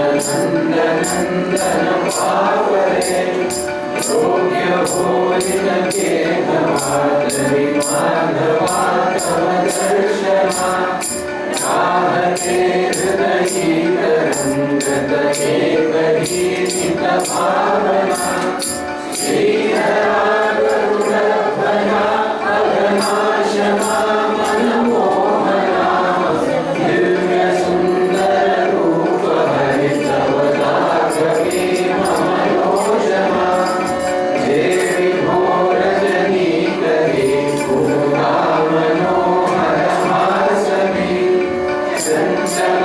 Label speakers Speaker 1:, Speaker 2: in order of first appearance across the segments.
Speaker 1: नन्दनं भावये योग्यभोजिनके नमादरि माधवा तव दर्शना चाहते हृदयीकरङ्गत एकगीतित भावना श्रीहरा गरुडध्वजा अघनाशना मनमोहना दिव्य सुन्दर रूप हरितवदागवे मम योषमा देवी भोरजनी करे पूर्वा मनोहर हासमी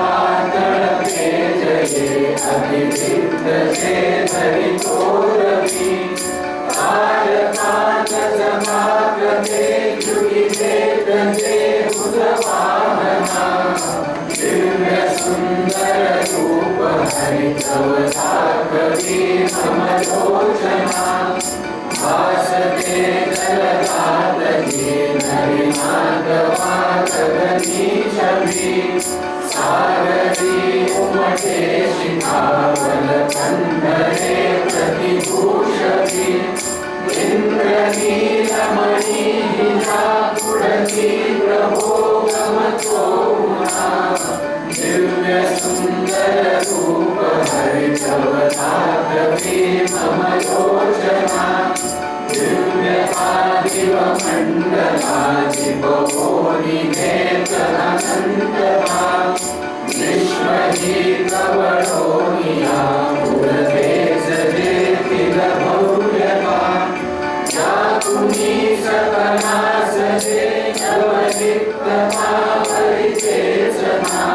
Speaker 1: चञ्चलातडके जये अभिविद्ध से धरितोरवि तारकांत समागते जुगिते गंगे बुधवाहना दिव्य सुंदर रूप हरितवदागवे मम लोचना भासते जलगातगे नरिनागवा गगनी छवि सागरी उमटे शिखावल कंधरे प्रतिभूषति इंद्रनीलमणि हिना पुरति प्रभो गमतो मुना दिव्य सुंदर रूप हरितवदागवे मम लोचना दिव्य आदिव मंडलादिवोनि नेत्रनन्तमा विश्वहि कवळोनिया पुरते सजेतिल भव्यमा जातुनि सकला सजे नवनित्यमा परिचेतना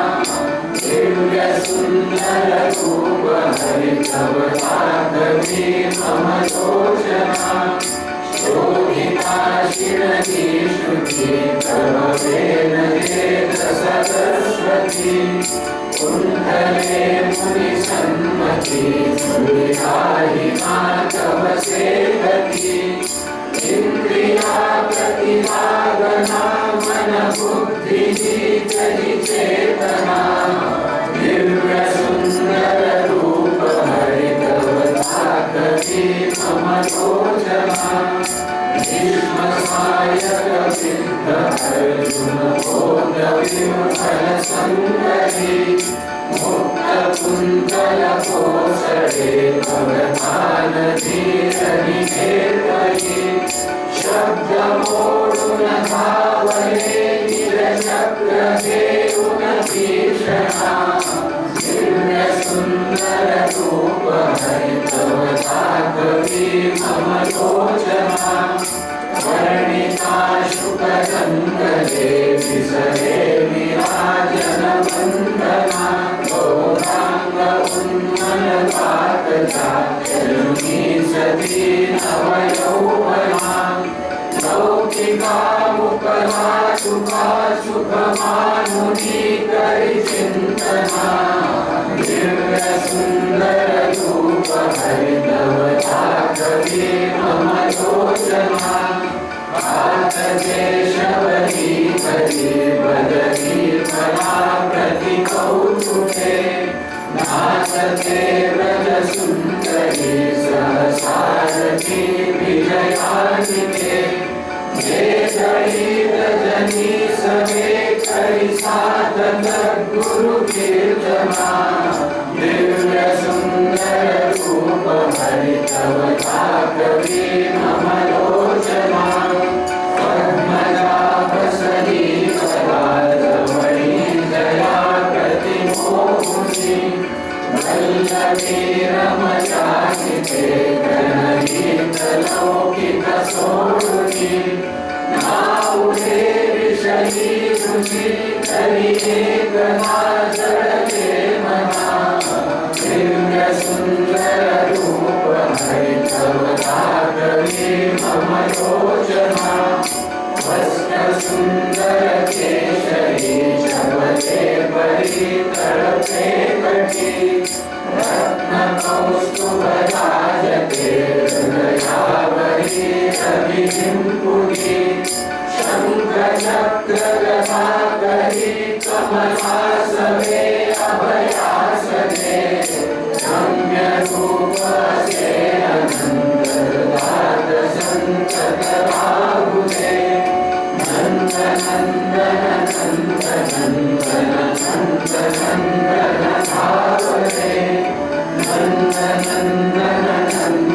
Speaker 1: दिव्य सुन्दर रूप हरितवदागवे मम लोचना शोभिता शिरदि श्रुति प्रभवेन चेत सरस्वती कुण्डले मुनिसन्मति सुविधाहिमा तव सेवति इन्द्रिया प्रतिभागना मन बुद्धिः चरिचेतना दिव्य सुन्दर रूप हरितवदागवे मम लोचना भीष्मसायक सिद्ध अर्जुन बोधविमल संगहि मुक्त कुन्तल कोसले भगवान धीरहि निर्वहि शब्द मोडुन भावये निरचक्र देउन भीषणा दिव्य सुन्दर रूप हरितवदागवे मम लोचना वर्णिता शुभरङ्गले विसरे विराजन वन्दना गौराङ्ग उन्मलपातजा यरुणी सती नवयौवना लौकिका मुकला शुभा शुभमानुनी करिचिन्तना दिव्य सुन्दर रूप हरितवदागवे मम लोचना केशवरी हरि बदरी फला प्रति कौतुके नाचते व्रज सुन्दरी सहसारथी विजयानिके जे जड़ी रजनी सवे करि साधन गुरु कीर्तना दिव्य सुन्दर रूप हरितवदागवे मम लोचना पद्मनाभसरी कलाधवणी दया प्रतिमोहुनि वल्लभी रमजानिते गणगीतलौकिकसोरुनि नाउरे विषयी रुचि करिये कला जड़के मना दिव्य सुन्दर रूप हरितवदागवे मम लोचना वस्त्र सुन्दर केशरी शबते परि तड़पे कटी रत्न कौस्तुभ राजते हृदयावरी रविपुरी शङ्ख चक्र गदा करी कमलासवे अभयास नंदन धावरे नंदनंदन नंदनंदन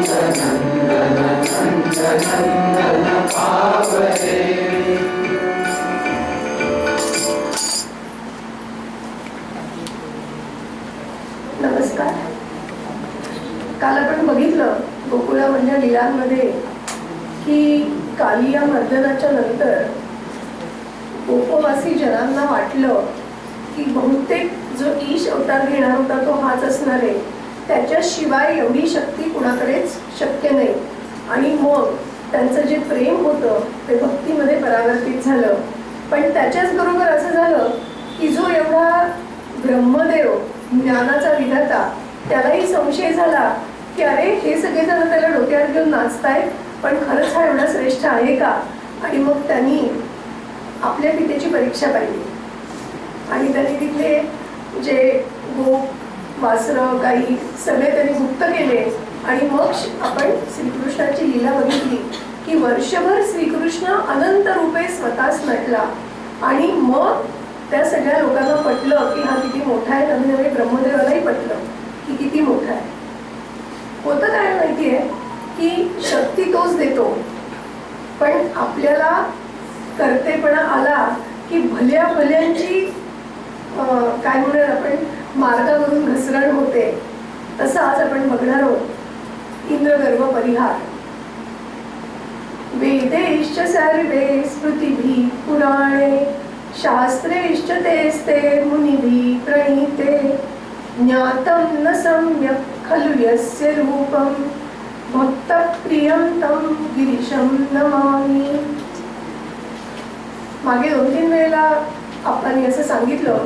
Speaker 1: नंदनंदन भावरे.
Speaker 2: नमस्कार. काल आपण बघितलं गोकुळामधल्या लीलांमध्ये की कालिया मर्दनाच्या नंतर गोपवासी जनांना वाटलं की बहुतेक जो ईश अवतार घेणार होता तो हाच असणार आहे, त्याच्याशिवाय एवढी शक्ती कुणाकडेच शक्य नाही. आणि मग त्यांचं जे प्रेम होतं ते भक्तीमध्ये परावर्तित झालं. पण त्याच्याच बरोबर असं झालं की जो एवढा ब्रह्मदेव ज्ञानाचा विधाता त्यालाही संशय झाला की अरे हे सगळेजण त्याला डोक्यावर घेऊन नाचतायत, पण खरंच हा एवढा श्रेष्ठ आहे का. आणि मग त्यांनी आपल्या पितेची परीक्षा पाहिली आणि त्यांनी तिथले जे गोप वासरं गाई सगळे त्यांनी गुप्त केले. आणि मग आपण श्रीकृष्णाची लीला बघितली की वर्षभर श्रीकृष्ण अनंत रूपे स्वतःच नटला. आणि मग त्या सगळ्या लोकांना पटलं की हा किती मोठा आहे. नवीन नवीन ब्रह्मदेवालाही पटलं की किती मोठा आहे. होतं काय माहितीये की शक्ती तोच देतो, पण आपल्याला कर्तेपणा आला की भल्या भल्यांची काय म्हणूया आपण मार्गावरून घसरण होते. तसं आज आपण बघणार आहोत इंद्रगर्व परिहार. वेदेश्च सर्वे स्मृतिभिः पुराणे शास्त्रेश्च तेस्ते मुनिभिः प्रणीते ज्ञातं न सम्यक् खलु यस्य रूपं भक्तप्रियं तं गिरीशं नमामि. मागे 2-3 वेळेला आपण असं सांगितलं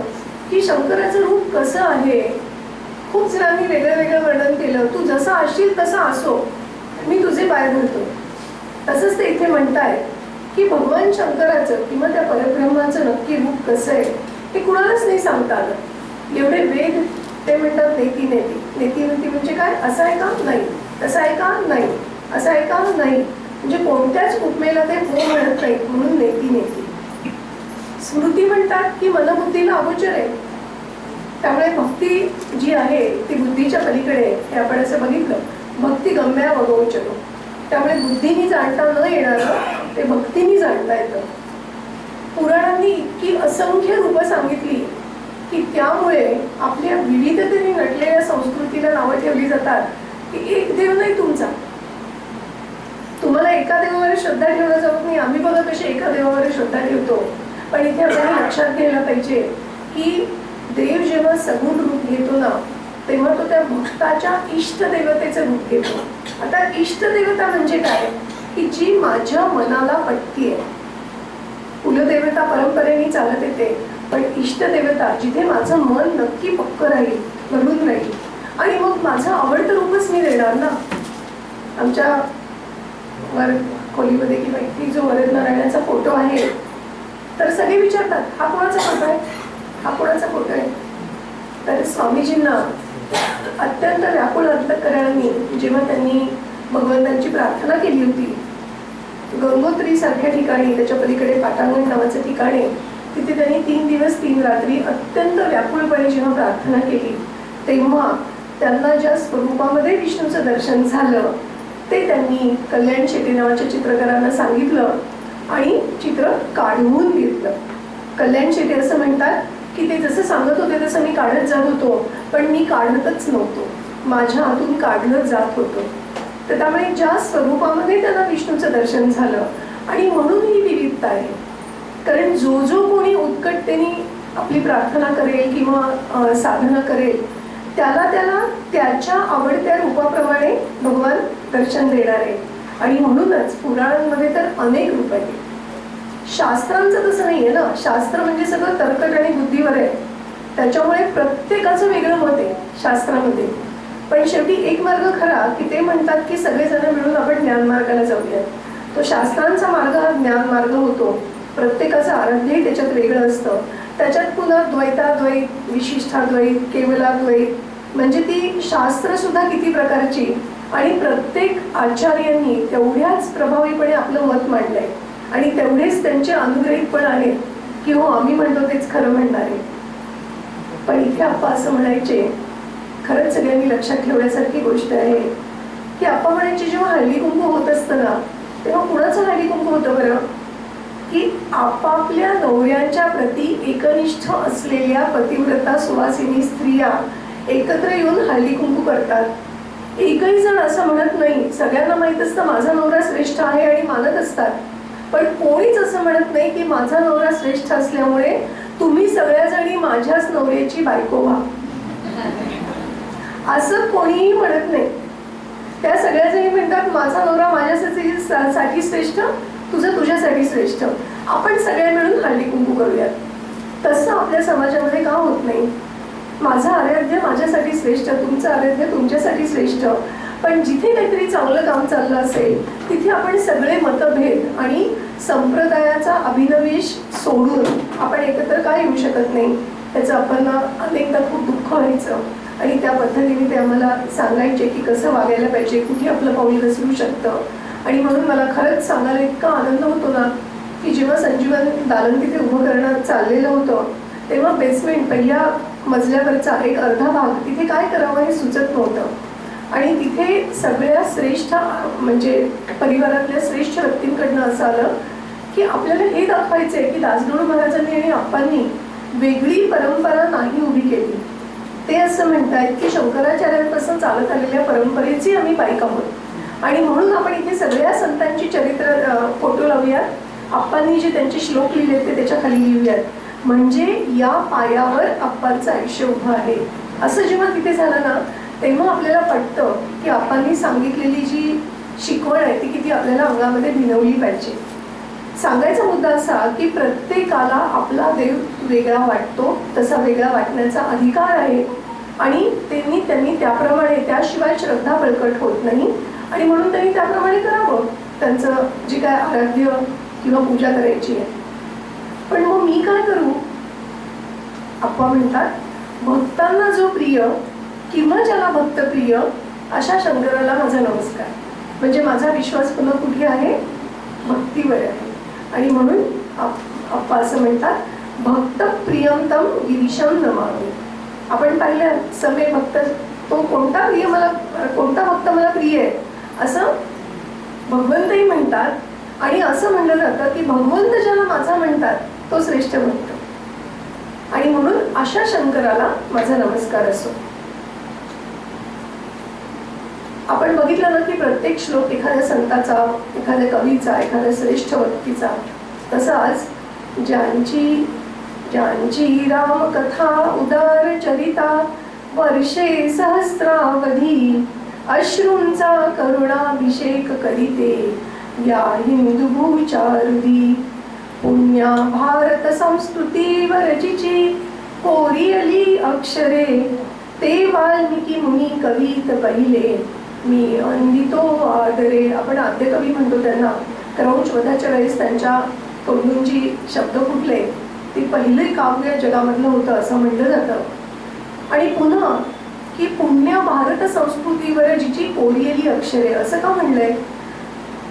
Speaker 2: की शंकराचं रूप कसं आहे. खूप जणांनी वेगळं वेगळं वर्णन केलं. तू जसा असशील तसा असो, मी तुझे पाय धरतो. तसंच ते इथे म्हणतायत की भगवान शंकराचं किंवा त्या परब्रह्माचं नक्की रूप कसं आहे ते कुणालाच नाही सांगता आलं. एवढे वेद ते म्हणतात नेती नेती नेती नेती म्हणजे काय, असं आहे का नाही, तसं आहे का नाही, असं आहे का नाही, म्हणजे कोणत्याच उपमेला ते हो म्हणत नाही म्हणून नेती नेती. स्मृती म्हणतात की मनबुद्धीला अगोचर आहे. त्यामुळे भक्ती जी आहे ती बुद्धीच्या पलीकडे हे आपण असं बघितलं. भक्ती गम्या वगोचरो. त्यामुळे बुद्धीने जाणता न येणारं ते भक्तीने जाणता येतं. पुराणांनी इतकी असंख्य रूपं सांगितली की त्यामुळे आपल्या विविधतेने नटलेल्या संस्कृतीला नावं ठेवली जातात की एक देव नाही तुमचा. तुम्हाला एका देवावर श्रद्धा ठेवणं जमत नाही. आम्ही बघा कसे एका देवावर श्रद्धा ठेवतो. पण इथे आपल्याला लक्षात घ्यायला पाहिजे की देव जेव्हा सगुण रूप घेतो ना तेव्हा तो त्या भक्ताच्या इष्टदेवतेचं रूप घेतो. आता इष्टदेवता म्हणजे काय की जी माझ्या मनाला पटतीये. कुलदेवता परंपरेने चालत येते, पण इष्टदेवता जिथे माझं मन नक्की पक्क राहील, भरून राहील. आणि मग माझं आवडतं रूपच मी देणार ना. आमच्या वर खोलीमध्ये किंवा इथे जो वरद नारायणाचा फोटो आहे तर सगळे विचारतात हा कोणाचा फोटो आहे, हा कोणाचा फोटो आहे. तर स्वामीजींना अत्यंत व्याकुळ अंतःकरणाने जेव्हा त्यांनी भगवंतांची प्रार्थना केली होती, गंगोत्री सारख्या ठिकाणी त्याच्या पलीकडे पाटांगण नावाचं ठिकाण आहे, तिथे त्यांनी 3 दिवस 3 रात्री अत्यंत व्याकुळपणे जेव्हा प्रार्थना केली तेव्हा त्यांना ज्या स्वरूपामध्ये विष्णूचं दर्शन झालं ते त्यांनी कल्याण शेट्टी नावाच्या चित्रकारांना सांगितलं आणि चित्र काढून घेतलं. कल्याण शेट्टी असं म्हणतात की ते जसं सांगत होते तसं मी काढत जात होतो, पण मी काढतच नव्हतो, माझ्या हातून काढलं जात होतं. तर त्यामुळे ज्या स्वरूपामध्ये त्यांना विष्णूचं दर्शन झालं आणि म्हणून ही विविधता आहे. कारण जो जो कोणी उत्कटतेने आपली प्रार्थना करेल किंवा साधना करेल त्याला त्याला त्याच्या आवडत्या रूपाप्रमाणे भगवान दर्शन देणार आहे. आणि म्हणूनच पुराणांमध्ये तर अनेक रूप आहेत. शास्त्रांचं तसं नाही आहे ना. शास्त्र म्हणजे सगळं तर्कट आणि बुद्धीवर आहे. त्याच्यामुळे प्रत्येकाचं वेगळं मत आहे शास्त्रामध्ये. पण शेवटी एक मार्ग खरा की ते म्हणतात की सगळेजण मिळून आपण ज्ञानमार्गाला जाऊयात. तो शास्त्रांचा मार्ग हा ज्ञान मार्ग होतो. प्रत्येकाचं आराध्यही त्याच्यात वेगळं असतं. त्याच्यात पुन्हा द्वैताद्वैत, विशिष्टाद्वैत, केवलाद्वैत, म्हणजे ती शास्त्रसुद्धा किती प्रकारची. आणि प्रत्येक आचार्यांनी तेवढ्याच प्रभावीपणे आपलं मत मांडलंय आणि तेवढेच त्यांचे अनुग्रहित पण आहेत की हो आम्ही म्हणतो तेच खरं म्हणणारे. पण इथे आप्पा असं म्हणायचे, खरंच सगळ्यांनी लक्षात ठेवण्यासारखी गोष्ट आहे की आप्पा म्हणायचे जेव्हा हळदी कुंकू होत असतं ना, तेव्हा कुणाचं हळदी कुंकू होतं बरं? की आपापल्या नवऱ्यांच्या प्रती एकनिष्ठ असलेल्या पतिव्रता सुवासिनी स्त्रिया एकत्र येऊन हळदी कुंकू करतात. एकही जण असं म्हणत नाही, सगळ्यांना माहित असतं माझा नवरा श्रेष्ठ आहे आणि मानत असतात, पण कोणीच असं म्हणत नाही की माझा नवरा श्रेष्ठ असल्यामुळे तुम्ही सगळ्याजणी माझ्याच नवऱ्याची बायको व्हा, असं कोणीही म्हणत नाही. त्या सगळ्याजणी म्हणतात माझा नवरा माझ्यासाठी श्रेष्ठ, तुझं तुझ्यासाठी श्रेष्ठ, आपण सगळे मिळून हळदी कुंकू करूयात. तसं आपल्या समाजामध्ये का होत नाही? माझं आराध्य माझ्यासाठी श्रेष्ठ, तुमचं आराध्य तुमच्यासाठी श्रेष्ठ, पण जिथे काहीतरी चांगलं काम चाललं असेल तिथे आपण सगळे मतभेद आणि संप्रदायाचा अभिनिवेश सोडून आपण एकत्र का येऊ शकत नाही? त्याचं आपण अनेकदा खूप दुःख व्हायचं आणि त्या पद्धतीने ते आम्हाला सांगायचे की कसं वागायला पाहिजे, कुठे आपलं पाऊल घसरू शकतं. आणि म्हणून मला खरंच सांगायला इतका आनंद होतो ना की जेव्हा संजीवन दालन तिथे उभं करणं चाललेलं होतं तेव्हा बेसमेंट पहिल्या मजल्यावरचा एक अर्धा भाग तिथे काय करावं हे सुचत नव्हतं. आणि तिथे सगळ्या श्रेष्ठ म्हणजे परिवारातल्या श्रेष्ठ व्यक्तींकडनं असं आलं की आपल्याला हे दाखवायचं आहे की दासगणू महाराजांनी आणि आप्पांनी वेगळी परंपरा नाही उभी केली. ते असं म्हणतायत की शंकराचार्यांपासून चालत आलेल्या परंपरेची आम्ही पाईक आहोत आणि म्हणून आपण इथे सगळ्या संतांची चरित्र फोटो लावूयात, आप्पांनी जे त्यांचे श्लोक लिहिले ते त्याच्या खाली लिहूयात, म्हणजे या पायावर आप्पांचं आयुष्य उभं आहे. असं जेव्हा तिथे झालं ना तेव्हा आपल्याला पटतं की आप्पांनी सांगितलेली जी शिकवण आहे ती किती आपल्याला अंगामध्ये भिनवली पाहिजे. सांगायचा मुद्दा असा की प्रत्येकाला आपला देव वेगळा वाटतो, तसा वेगळा वाटण्याचा अधिकार आहे आणि त्यांनी त्याप्रमाणे, त्याशिवाय श्रद्धा बळकट होत नाही आणि म्हणून त्यांनी त्याप्रमाणे करावं त्यांचं जे काय आराध्य किंवा पूजा करायची आहे. पण मग मी काय करू? आप्पा म्हणतात, भक्तांना जो प्रिय किंवा ज्याला भक्त प्रिय अशा शंकराला माझा नमस्कार. म्हणजे माझा विश्वास पुन्हा कुठे आहे? भक्तीवर आहे. आणि म्हणून आप्पा असं म्हणतात, भक्त प्रियंतम गिरीशम नमामि. आपण पाहिलं समे भक्त, तो कोणता भक्त मला प्रिय आहे असं भगवंतही म्हणतात आणि असं म्हणलं जातं की भगवंत ज्याला माझा म्हणतात तो श्रेष्ठ भक्त. आणि म्हणून अशा शंकराला माझा नमस्कार असो. आपण बघितलं ना की प्रत्येक श्लोक एखाद्या संताचा, एखाद्या कवीचा, एखाद्या श्रेष्ठ व्यक्तीचा. तसाच ज्यांची राम कथा उदार चरिता वर्षे सहस्रावधी अश्रूंचा करुणाभिषेक करीते या हिंदू भूचारुधी. पुण्या भारत संस्कृतीवर जिची कोरियली अक्षरे ते वाल्मिकी मुनी कवीत पहिले मी अंदितो आदरे. आपण आद्य कवी म्हणतो त्यांना. क्रौंच वधाच्या वेळेस त्यांच्या तोंडून जी शब्द फुटले ती पहिले काव्य जगामधलं होतं असं म्हटलं जातं. आणि पुन्हा की पुण्य भारत संस्कृतीवर जिची कोरियली अक्षरे असं का म्हणलंय?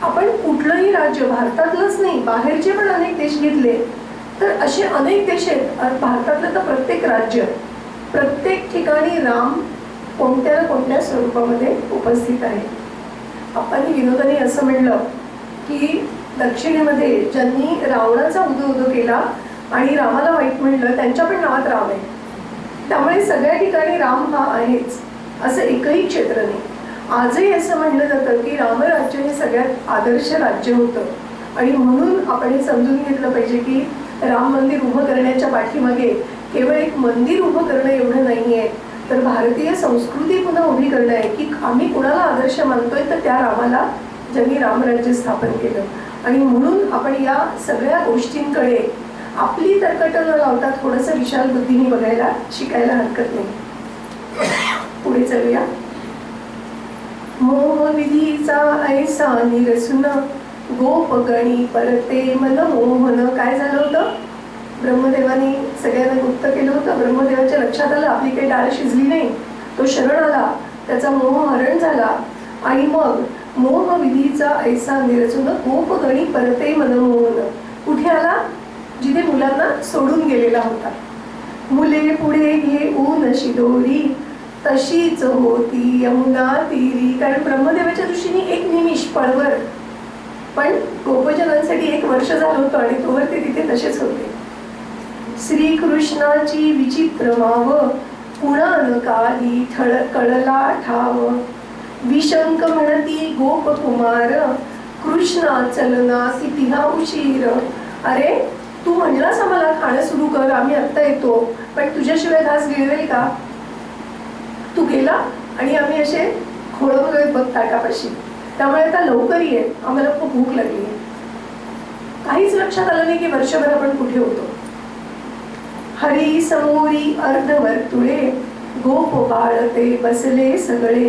Speaker 2: आपण कुठलंही राज्य, भारतातलंच नाही बाहेरचे पण अनेक देश घेतले तर असे अनेक देश आहेत. भारतातलं तर प्रत्येक राज्य, प्रत्येक ठिकाणी राम कोणत्या ना कोणत्या स्वरूपामध्ये उपस्थित आहे. आपण विनोदाने असं म्हणलं की दक्षिणेमध्ये ज्यांनी रावणाचा उदो केला आणि रामाला वाईट म्हणलं त्यांच्या पण नावात राम आहे. त्यामुळे सगळ्या ठिकाणी राम हा आहेच असं एकही क्षेत्र नाही. आजही असं म्हणलं जातं की रामराज्य हे सगळ्यात आदर्श राज्य होतं आणि म्हणून आपण हे समजून घेतलं पाहिजे की राम मंदिर उभं करण्याच्या पाठीमागे केवळ एक मंदिर उभं करणं एवढं नाही आहे, तर भारतीय संस्कृती पुन्हा उभी करणं आहे की आम्ही कुणाला आदर्श मानतोय तर त्या रामाला ज्यांनी रामराज्य स्थापन केलं. आणि म्हणून आपण या सगळ्या गोष्टींकडे आपली तर्कट न लावता थोडंसं विशाल बुद्धीने बघायला शिकायला हरकत नाही. पुढे चलूया. मोह विधीचा ऐसा निरसुन गोपगणी परते मन मोहन. काय झालं होतं? ब्रह्मदेवानी सगळ्यांना गुप्त केलं होतं. ब्रह्मदेवाच्या लक्षात आलं आपली काही डाळ शिजली नाही, तो शरण आला, त्याचा मोह हरण झाला आणि मग मोह विधीचा ऐसा निरसुन गोपगणी परते मन मोहन कुठे आला? जिथे मुलांना सोडून गेलेला होता. मुले पुढे घेऊन शिदोरी, तशीच होती यमुना तीरी. कारण ब्रह्मदेवाच्या दृष्टीने एक निमिष पळवर, पण गोपजनांसाठी 1 वर्ष झालं होतं आणि तोवर ते तिथे तसेच होते. श्रीकृष्णाची विचित्र माव, पुणान काही कळला ठाव. विशंक म्हणती गोप कुमार, कृष्णा चलना किती हा उशीर. अरे तू म्हणलास आम्हाला खाणं सुरू कर, आम्ही आत्ता येतो, पण तुझ्याशिवाय घास गिळवेल का? तू गेला आणि आम्ही असे खोळंबलोय गेलो बघ ताटापाशी, त्यामुळे आता लवकर ये, आम्हाला खूप भूक लागली. काहीच लक्षात आलं नाही की वर्षभर आपण कुठे होतो. हरी समोरी अर्धवर्तुळे, गोप बाळते बसले सगळे.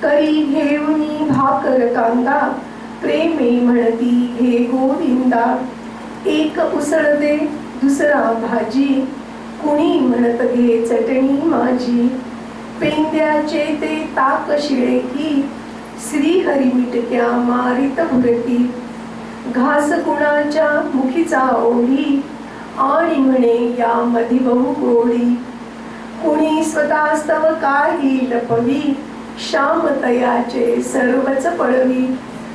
Speaker 2: करी घेऊनी भाकर कांदा, प्रेमे म्हणती घे गोविंदा. एक उसळ दे दुसरा भाजी, कुणी म्हणत घे चटणी माझी. पेंद्याचे ते ताक शिळे की, श्रीहरी मिटक्या मारित भुरकी. घास कुणाच्या मुखीचा ओढी, आणि म्हणे या मधी बहु गोडी. कुणी स्वतःस्तव काही लपवी, श्याम तयाचे सर्वच पळवी.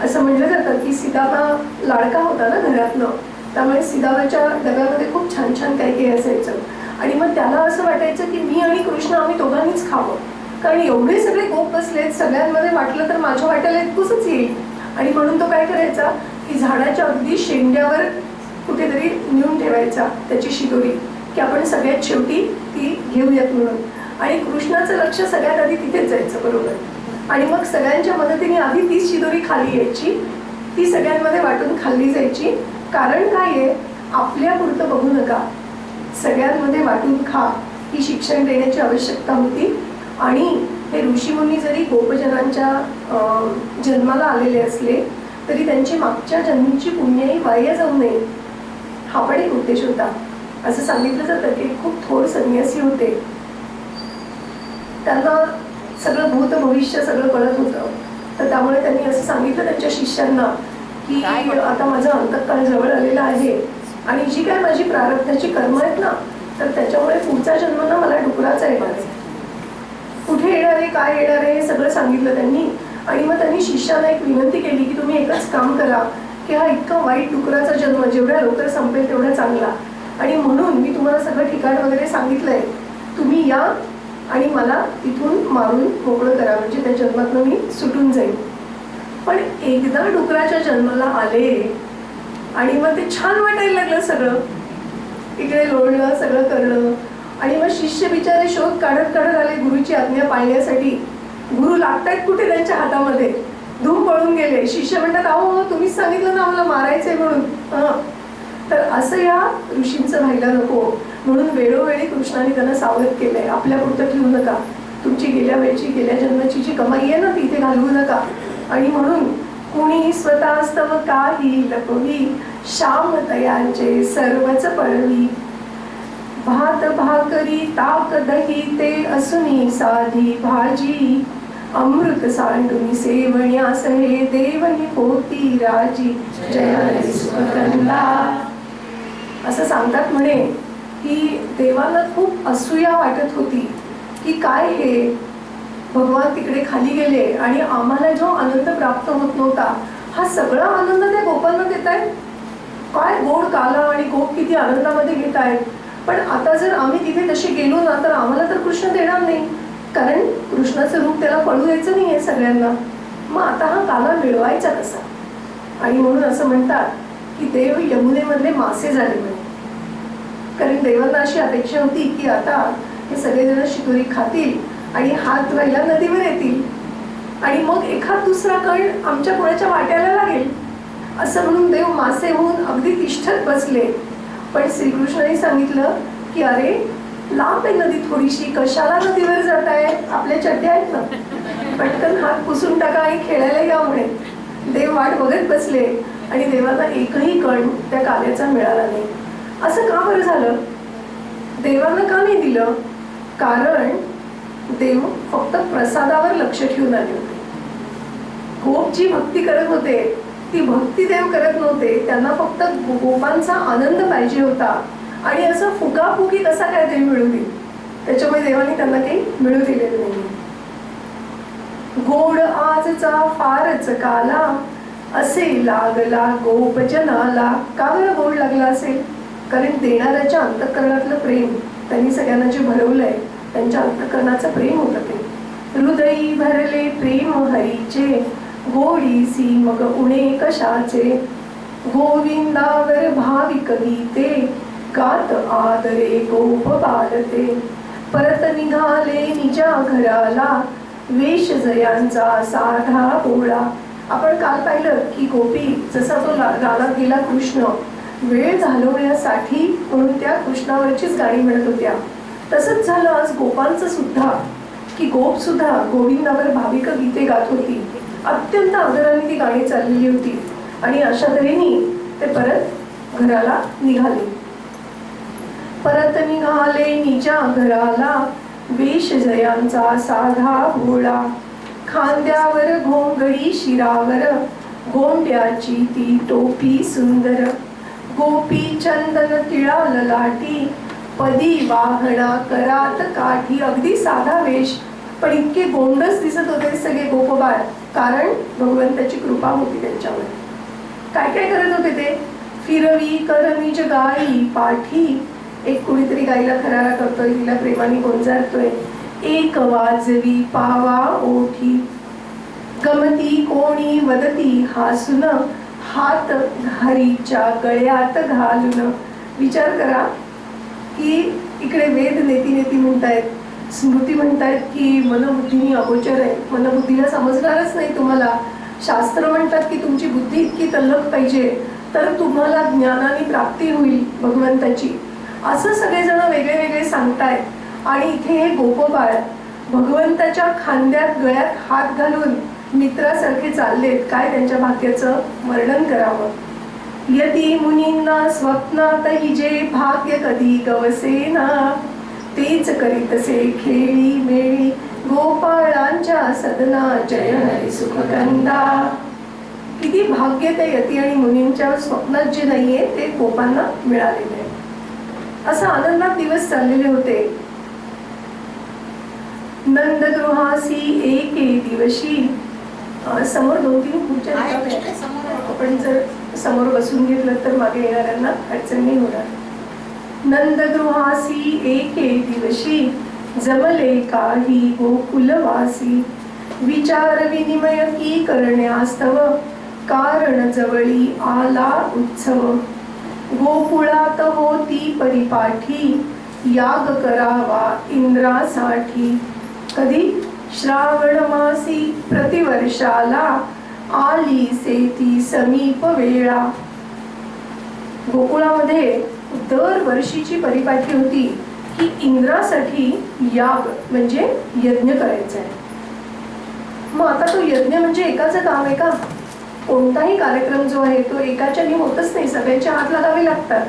Speaker 2: असं म्हटलं जातं की सीताबा लाडका होता ना घरातनं, त्यामुळे सीताबाच्या डब्यामध्ये खूप छान छान काही काही असायचं. आणि मग त्याला असं वाटायचं की मी आणि कृष्ण आम्ही दोघांनीच खावं, कारण एवढे सगळे गोप बसलेत, सगळ्यांमध्ये वाटलं तर माझ्या वाट्याला इतकूसच येईल. आणि म्हणून तो काय करायचा की झाडाच्या अगदी शेंड्यावर कुठेतरी नेऊन ठेवायचा त्याची शिदोरी, की आपण सगळ्यात शेवटी ती घेऊयात म्हणून. आणि कृष्णाचं लक्ष सगळ्यात आधी तिथेच जायचं, बरोबर. आणि मग सगळ्यांच्या मदतीने आधी ती शिदोरी खाली यायची, ती सगळ्यांमध्ये वाटून खाल्ली जायची. कारण काय आहे, आपल्यापुरतं बघू नका, सगळ्यांमध्ये वाटून खा, ही शिक्षण देण्याची आवश्यकता होती. आणि हे ऋषीमुनी जरी गोपजनांच्या जन्माला आलेले असले तरी त्यांची मागच्या जन्मीची पुण्याई वाया जाऊ नये, हा पण एक उद्देश होता. असं सांगितलं जातं की खूप थोर संन्यासी होते, त्यांना सगळं भूत भविष्य सगळं कळत होतं. तर त्यामुळे त्यांनी असं सांगितलं त्यांच्या शिष्यांना की आता माझं अंतःकाळ जवळ आलेला आहे आणि जी काय माझी प्रारब्धाची कर्म आहेत ना, तर त्याच्यामुळे पुढचा जन्म ना मला डुकराचा येणार आहे. कुठे येणार आहे, काय येणार आहे, हे सगळं सांगितलं त्यांनी. आणि मग त्यांनी शिष्याला एक विनंती केली की तुम्ही एकच काम करा की हा इतका वाईट डुकराचा जन्म जेवढ्या लवकर संपेल तेवढा चांगला, आणि म्हणून मी तुम्हाला सगळं ठिकाण वगैरे सांगितलंय, तुम्ही या आणि मला तिथून मारून मोकळं करा, म्हणजे त्या जन्मातनं मी सुटून जाईल. पण एकदा डुकराच्या जन्माला आले आणि मग ते छान वाटायला लागलं, सगळं इकडे लोळलं, सगळं करणं. आणि मग शिष्य बिचारे शोध काढत काढत आले गुरुची आज्ञा पाळण्यासाठी. गुरु लागतायत कुठे त्यांच्या हातामध्ये, धूम पळून गेले. शिष्य म्हणतात अहो तुम्हीच सांगितलं ना आम्हाला मारायचंय म्हणून. तर असं या ऋषींचं व्हायला नको, म्हणून वेळोवेळी कृष्णाने त्यांना सावध केलंय, आपल्या पुरतं ठेवू नका, तुमची गेल्या वेळची गेल्या जन्माची जी कमाई आहे ना ती इथे घालवू नका. आणि म्हणून कुणी स्वतःस्तव काही लपवी, श्याम तयांचे सर्वच पळवी. भात भाकरी ताक दही ते असुनी साधी भाजी, अमृत सांडून सेवण्यास हे देवनी पोती राजी. जय सुखकंदा. असं सांगतात म्हणे की देवाला खूप असूया वाटत होती की काय हे भगवान तिकडे खाली गेले आणि आम्हाला जो आनंद प्राप्त होत नव्हता, हा सगळा आनंद त्या गोपांना देत आहेत. काय गोड काला आणि गोप किती आनंदामध्ये घेत आहेत. पण आता जर आम्ही तिथे तसे गेलो ना तर आम्हाला तर कृष्ण देणार नाही, कारण कृष्णाचं रूप त्याला पळू द्यायचं नाही आहे सगळ्यांना. मग आता हा काला मिळवायचा कसा. आणि म्हणून असं म्हणतात की देव यमुनेमधले मासे झाले म्हणे, कारण देवांना अशी अपेक्षा होती की आता हे सगळेजण शिदोरी खातील आणि हात धुवायला नदीवर येतील आणि मग एखाद दुसरा कण आमच्या कोणाच्या वाट्याला लागेल, असं म्हणून देव मासे होऊन अगदी तिष्ठत बसले. पण श्रीकृष्णाने सांगितलं की अरे लांब आहे नदी थोडीशी, कशाला नदीवर जाताय, आपल्या चड्ड्या आहेत ना, पटकन हात पुसून टाका आणि खेळायला या म्हणे. देव वाट बघत बसले आणि देवाला एकही कण त्या काल्याचा मिळाला नाही. असं का बरं झालं, देवाला का नाही दिलं? कारण देव फक्त प्रसादावर लक्ष ठेवून आले होते. गोप जी भक्ती करत होते ती भक्ती देव करत नव्हते, त्यांना फक्त गोपांचा आनंद पाहिजे होता. आणि असं फुकाफुकी कसा काय देव मिळू देईल, त्याच्यामुळे देवाने त्यांना काही मिळू दिलेलं नाही. गोड आजचा फारच काला, असे लागला गोपजनाला. का बरं गोड लागला असेल? कारण देणाऱ्याच्या अंतःकरणातलं प्रेम त्यांनी सगळ्यांना जे भरवलंय, त्यांच्या अंतःकरणाचं प्रेम होतं ते. हृदयी भरले प्रेम हरीचे, गोडीसी मग उणे कशाचे. गोविंदावर भाविक गीते, गात आदरे गोप बालते. परत निघाले निजा घराला, वेश जयांचा साधा बोळा. आपण काल पाहिलं की गोपी जसा तो रानात गेला कृष्ण, वेळ घालवण्यासाठी म्हणून त्या कृष्णावरचीच गाणी म्हणत होत्या. तसंच झालं आज गोपांचं सुद्धा, की गोप सुद्धा गोविंदावर भाविक गीते गात होती. अत्यंत आदराने ती गाणी चाललेली होती आणि अशा तऱ्हेने ते परत घराला निघाले. परत निघाले निजा घराला, वेश जयांचा साधा भोळा. खांद्यावर घोंगडी शिरावर, गोंड्याची ती टोपी सुंदर. गोपी चंदन तिळा ललाटी, पदी वाहना करात काठी. अगदी साधा वेश, पण इतके गोंडस दिसत होते सगळे गोपबाळ, कारण भगवंताची कृपा होती त्यांच्यावर. काय काय करत होते ते? फिरवी करनिज गाई पाठी. एक कुणीतरी गाईला खरारा करतोय, तिला प्रेमाने गोंजारतोय. एक वाजवी पावा ओठी, गमती कोणी वदती हासून. हात घारीच्या गळ्यात घालून. विचार करा की इकडे वेद नेती नेती म्हणतायत, स्मृती म्हणतायत की मनबुद्धीनी अगोचर आहे, मनबुद्धीला समजणारच नाही तुम्हाला. शास्त्र म्हणतात की तुमची बुद्धी इतकी तल्लख पाहिजे तर तुम्हाला ज्ञानाने प्राप्ती होईल भगवंताची. असं सगळेजण वेगळे वेगळे सांगतायत आणि इथे हे गोपबाळ भगवंताच्या खांद्यात गळ्यात हात घालून मित्रासारखे चाललेत. काय त्यांच्या भाग्याचं वर्णन करावं. यती मुनींना स्वप्नातही जे भाग्य कधी गवसेना, तेच करीतसे खेळी मेळी गोपाळांच्या सदना. जय हरी सुखकंदा. किती भाग्य त्या यती आणि मुनींच्या स्वप्नात जे नाहीये ते गोपांना मिळालेले आहे. असं आनंदात दिवस चाललेले होते. नंदगृहासी एके दिवशी, समोर 2-3 खुर्च्या आपण जर समोर बसून घेतलं तर मागे येणाऱ्यांना अडचण नाही होणार. नंदगृहासी एके दिवशी, जमले काही गोकुलवासी. विचार विनिमय की करण्यास्तव, कारण जवळी आला उत्सव. गोकुळात होती परिपाठी, याग करावा इंद्रासाठी. कधी? श्रावण मासी प्रतिवर्षाला, आली सेती समीप वेळा. गोकुळामध्ये दरवर्षीची परिपाठी होती की इंद्रासाठी याग म्हणजे यज्ञ करायचा आहे. मग आता तो यज्ञ म्हणजे एकाचं काम आहे का? कोणताही कार्यक्रम जो आहे तो एकाच्याने होतच नाही, सगळ्यांच्या हात लागावे लागतात.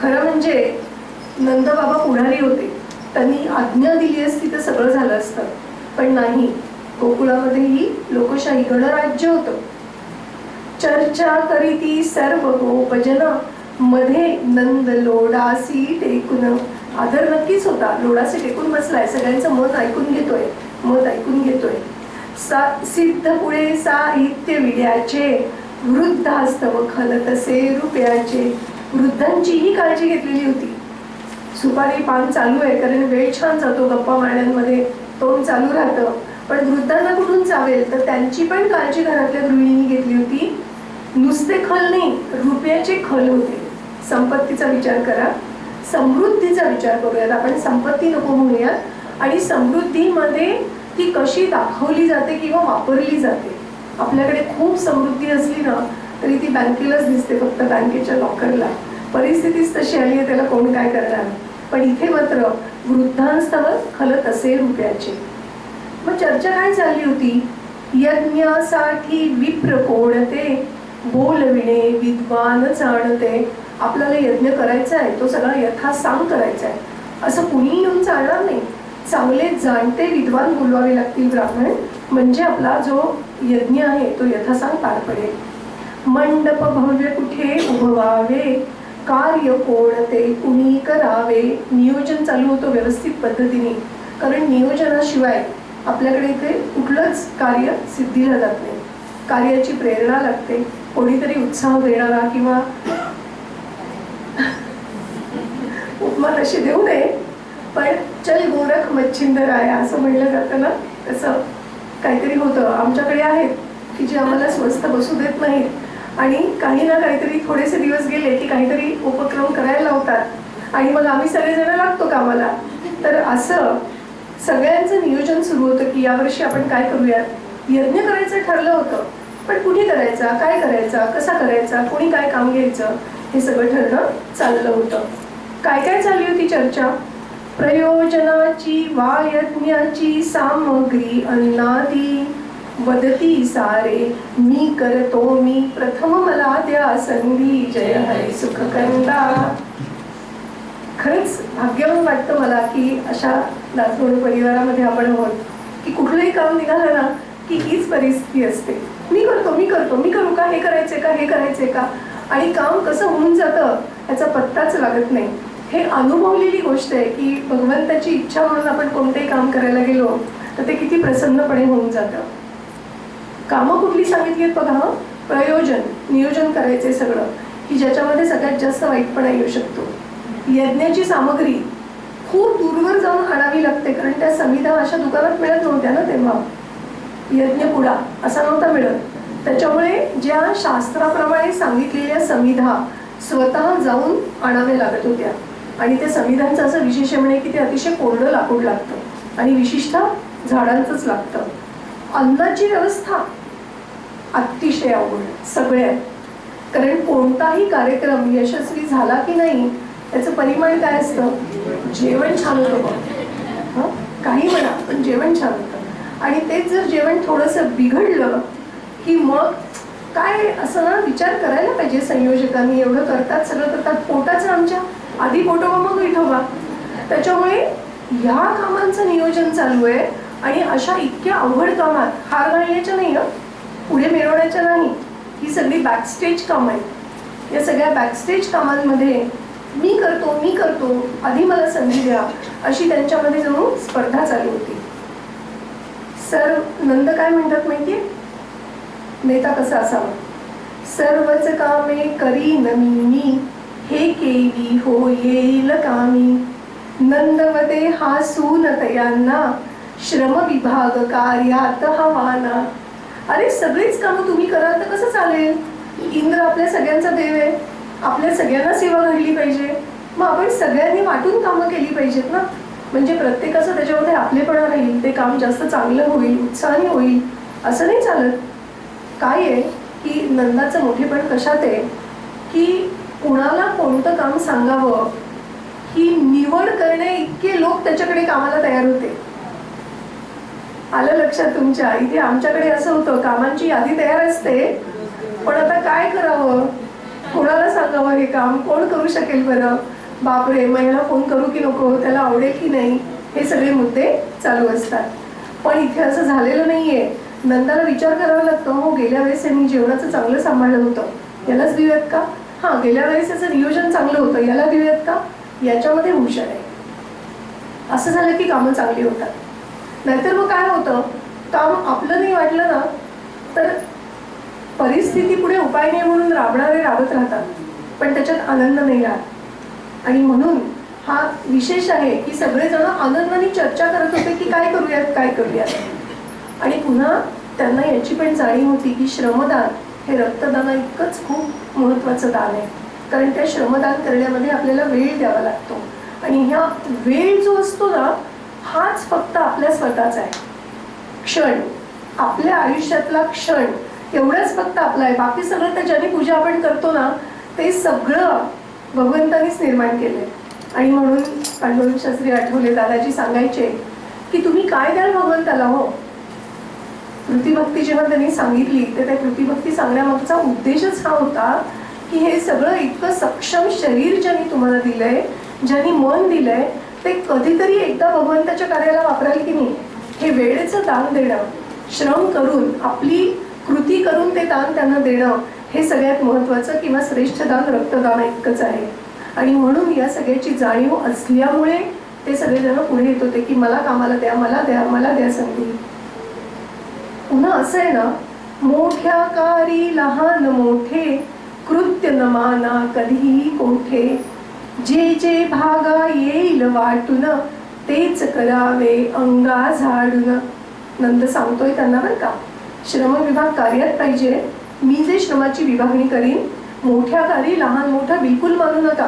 Speaker 2: खरं म्हणजे नंदबाबा पुढारी होते, त्यांनी आज्ञा दिली असती तर सगळं झालं असतं, पण नाही. गोकुळामध्येही लोकशाही गणराज्य होतं. चर्चा करीती सर्व गोपजन, मध्ये नंद लोडासी टेकून. आदर नक्कीच होता, लोडासी टेकून बसलाय, सगळ्यांचं मत ऐकून घेतोय. सिद्ध पुढे साहित्य विड्याचे, वृद्धास्तव खलतसे रुपयाचे. वृद्धांचीही काळजी घेतलेली होती. सुपारी पान चालू आहे कारण वेळ छान जातो, गप्पा मारण्यामध्ये तोंड चालू राहतं, पण वृद्धांना कुठून चावेल तर त्यांची पण काळजी घरातल्या गृहिणींनी घेतली होती. नुसते खल नाही, रुपयाचे खल होते. संपत्तीचा विचार करा, समृद्धीचा विचार करूयात. आपण संपत्ती नको म्हणूयात. आणि समृद्धीमध्ये ती कशी दाखवली जाते किंवा वापरली जाते. आपल्याकडे खूप समृद्धी असली ना तरी ती बँकेलाच दिसते, फक्त बँकेच्या लॉकरला. परिस्थितीच तशी आली आहे, त्याला कोण काय करणार. पण इथे मात्र वृद्धांस्तव खलतसे रुपयाचे. मग चर्चा काय चालली होती? यज्ञासाठी विप्र कोणते, बोलविणे विद्वान जाणते. आपल्याला यज्ञ करायचा आहे, तो सगळा यथासांग करायचा आहे, असं कुणीही येऊन चालणार नाही. चांगले जाणते विद्वान बोलवावे लागतील ब्राह्मण, म्हणजे आपला जो यज्ञ आहे तो यथासांग पार पडेल. मंडप भव्य कुठे उभवावे, कार्य कोणते कुणी करावे, नियोजन चालू होतं व्यवस्थित पद्धतीने. कारण नियोजनाशिवाय आपल्याकडे इथे कुठलंच कार्य सिद्धीला जात नाही. कार्याची प्रेरणा लागते, कोणीतरी उत्साह देणारा, किंवा उपमा तशी देऊ नये पण चल गोरख मच्छिंदर आहे असं म्हणलं जातं ना, तसं काहीतरी होतं. आमच्याकडे आहेत की जे आम्हाला स्वस्त बसू देत नाहीत आणि काही ना काहीतरी थोडेसे दिवस गेले की काहीतरी उपक्रम करायला लावतात आणि मग आम्ही सगळेजण लागतो कामाला. तर असं सगळ्यांचं नियोजन सुरू होतं की यावर्षी आपण काय करूयात. यज्ञ करायचं ठरलं होतं, पण कुठे करायचा, काय करायचा, कसा करायचा, कोणी काय काम घ्यायचं, हे सगळं ठरणं चाललं होतं. काय काय चालली होती चर्चा. प्रयोजनाची वा यज्ञाची सामग्री अन्नादी वदती सारे, मी करतो मी प्रथम मला द्या संधी, जय हरी सुख कंदा. खरंच भाग्यवान वाटतं मला की अशा दासगणू परिवारामध्ये आपण आहोत की कुठलंही काम निघालं ना की हीच परिस्थिती असते. मी करतो मी करतो मी करू का, हे करायचंय का, हे करायचंय का, आणि काम कसं होऊन जातं याचा पत्ताच लागत नाही. हे अनुभवलेली गोष्ट आहे की भगवंताची इच्छा म्हणून आपण कोणतेही काम करायला गेलो तर ते किती प्रसन्नपणे होऊन जातं. कामं कुठली सांगितली आहेत बघा. प्रयोजन, नियोजन करायचंय सगळं की ज्याच्यामध्ये सगळ्यात जास्त वाईटपणा येऊ शकतो. यज्ञाची सामग्री खूप दूरवर जाऊन आणावी लागते, कारण त्या समिधा अशा दुकानात मिळत नव्हत्या ना तेव्हा. यज्ञपुडा असा नव्हता मिळत. त्याच्यामुळे ज्या शास्त्राप्रमाणे सांगितलेल्या समिधा स्वतः जाऊन आणाव्या लागत होत्या. आणि त्या समिधांचं असं विशेष म्हणे की ते अतिशय कोरडं लाकूड लागतं आणि विशिष्ट झाडांचंच लागतं. अन्नाची व्यवस्था अतिशय अवघड सगळ्यात, कारण कोणताही कार्यक्रम यशस्वी झाला की नाही त्याचं परिमाण काय असतं. जेवण छान होतं बघ, काही म्हणा पण जेवण छान होतं. आणि तेच जर जेवण थोडंसं बिघडलं की मग काय असं ना विचार करायला पाहिजे संयोजकांनी. एवढं करतात, सगळं करतात, पोटाचं आमच्या आधी पोटोबा मग विठोबा. त्याच्यामुळे ह्या कामांचं नियोजन चालू आहे. आणि अशा इतक्या अवघड कामात हार घालण्याच्या नाही, पुढे मिळवण्याच्या नाही, ही सगळी बॅकस्टेज कामं आहेत. या सगळ्या बॅकस्टेज कामांमध्ये मी करतो आधी मला संधी द्या अशी त्यांच्यामध्ये जणू स्पर्धा चालू होती. सर नंद काय म्हणतात माहितीये, नेता कसा असावा. सर्वच कामे करीन मी, हे केली हो येईल कामी, नंदवते हा सून तयांना, श्रम विभाग कार्यात हवाना. अरे सगळीच कामं तुम्ही कराल तर कसं चालेल. इंद्र आपल्या सगळ्यांचा देव आहे, आपल्या सगळ्यांना सेवा घडली पाहिजे. मग आपण सगळ्यांनी वाटून कामं केली पाहिजेत ना, म्हणजे प्रत्येकाचं त्याच्यामध्ये आपलेपणा राहील, ते काम जास्त चांगलं होईल, उत्साहाने होईल. असं नाही चालत. काय आहे की नंदाचं मोठेपण कशात आहे की कुणाला कोणतं काम सांगावं ही निवड करणे इतके लोक त्याच्याकडे कामाला तयार होते. आलं लक्षात तुमच्या. इथे आमच्याकडे असं होतं, कामांची यादी तयार असते पण आता काय करावं, कोणाला सांगावं हे काम, कोण करू शकेल बरं, बापरे मग ह्याला फोन करू की नको, त्याला आवडेल की नाही, हे सगळे मुद्दे चालू असतात. पण इथे असं झालेलं नाहीये. नंदाला विचार करावा लागतो, हो गेल्या वेळेस यांनी जेवणाचं चांगलं सांभाळलं होतं, यालाच देऊयात का. हां गेल्या वेळेस याचं नियोजन चांगलं होतं, याला देऊयात का, याच्यामध्ये हुशार आहे. असं झालं की कामं चांगली होतात. नाहीतर मग काय होतं, काम आपलं नाही वाटलं ना तर परिस्थिती पुढे उपाय नाही म्हणून राबणारे राबत राहतात, पण त्याच्यात आनंद नाही राहत. आणि म्हणून हा विशेष आहे की सगळेजण आनंदाने चर्चा करत होते की काय करूयात काय करूयात. आणि पुन्हा त्यांना याची पण जाणीव होती की श्रमदान हे रक्तदाना इतकंच खूप महत्त्वाचं दान आहे. कारण त्या श्रमदान करण्यामध्ये आपल्याला वेळ द्यावा लागतो. आणि ह्या वेळ जो असतो ना हाच फक्त आपल्या स्वतःचा आहे. क्षण, आपल्या आयुष्यातला क्षण एवढंच फक्त आपलं आहे. बाकी सगळं त्या ज्याने पूजा आपण करतो ना ते सगळं भगवंतानीच निर्माण केलंय. आणि म्हणून पांडुरंग शास्त्री आठवले दादाजी सांगायचे की तुम्ही काय द्याल भगवंताला. हो कृतिभक्ती जेव्हा त्यांनी सांगितली तर त्या कृतिभक्ती सांगण्यामागचा उद्देशच हा होता की हे सगळं इतकं सक्षम शरीर ज्यांनी तुम्हाला दिलंय, ज्यांनी मन दिलंय, ते कधीतरी एकदा भगवंताच्या कार्याला वापराल की नाही. हे वेळेचं दान देणं, श्रम करून आपली कृती करून ते दान त्यांना देणं, हे सगळ्यात महत्त्वाचं किंवा श्रेष्ठ दान रक्तदान इतकंच आहे. आणि म्हणून या सगळ्याची जाणीव असल्यामुळे ते सगळेजण पुढे येत होते की मला कामाला द्या, मला द्या, मला द्या संधी. पुन्हा असं आहे ना, मोठ्या कारी लहान मोठे कृत्य न माना कधीही कोठे, जे जे भागा येईल वाटून तेच करावे अंगा झाडून. नंद सांगतोय त्यांना बरं का, श्रम विभाग कार्यात पाहिजे. मी जे श्रमाची विभागणी करीन, मोठ्या कार्य लहान मोठा बिलकुल मानू नका.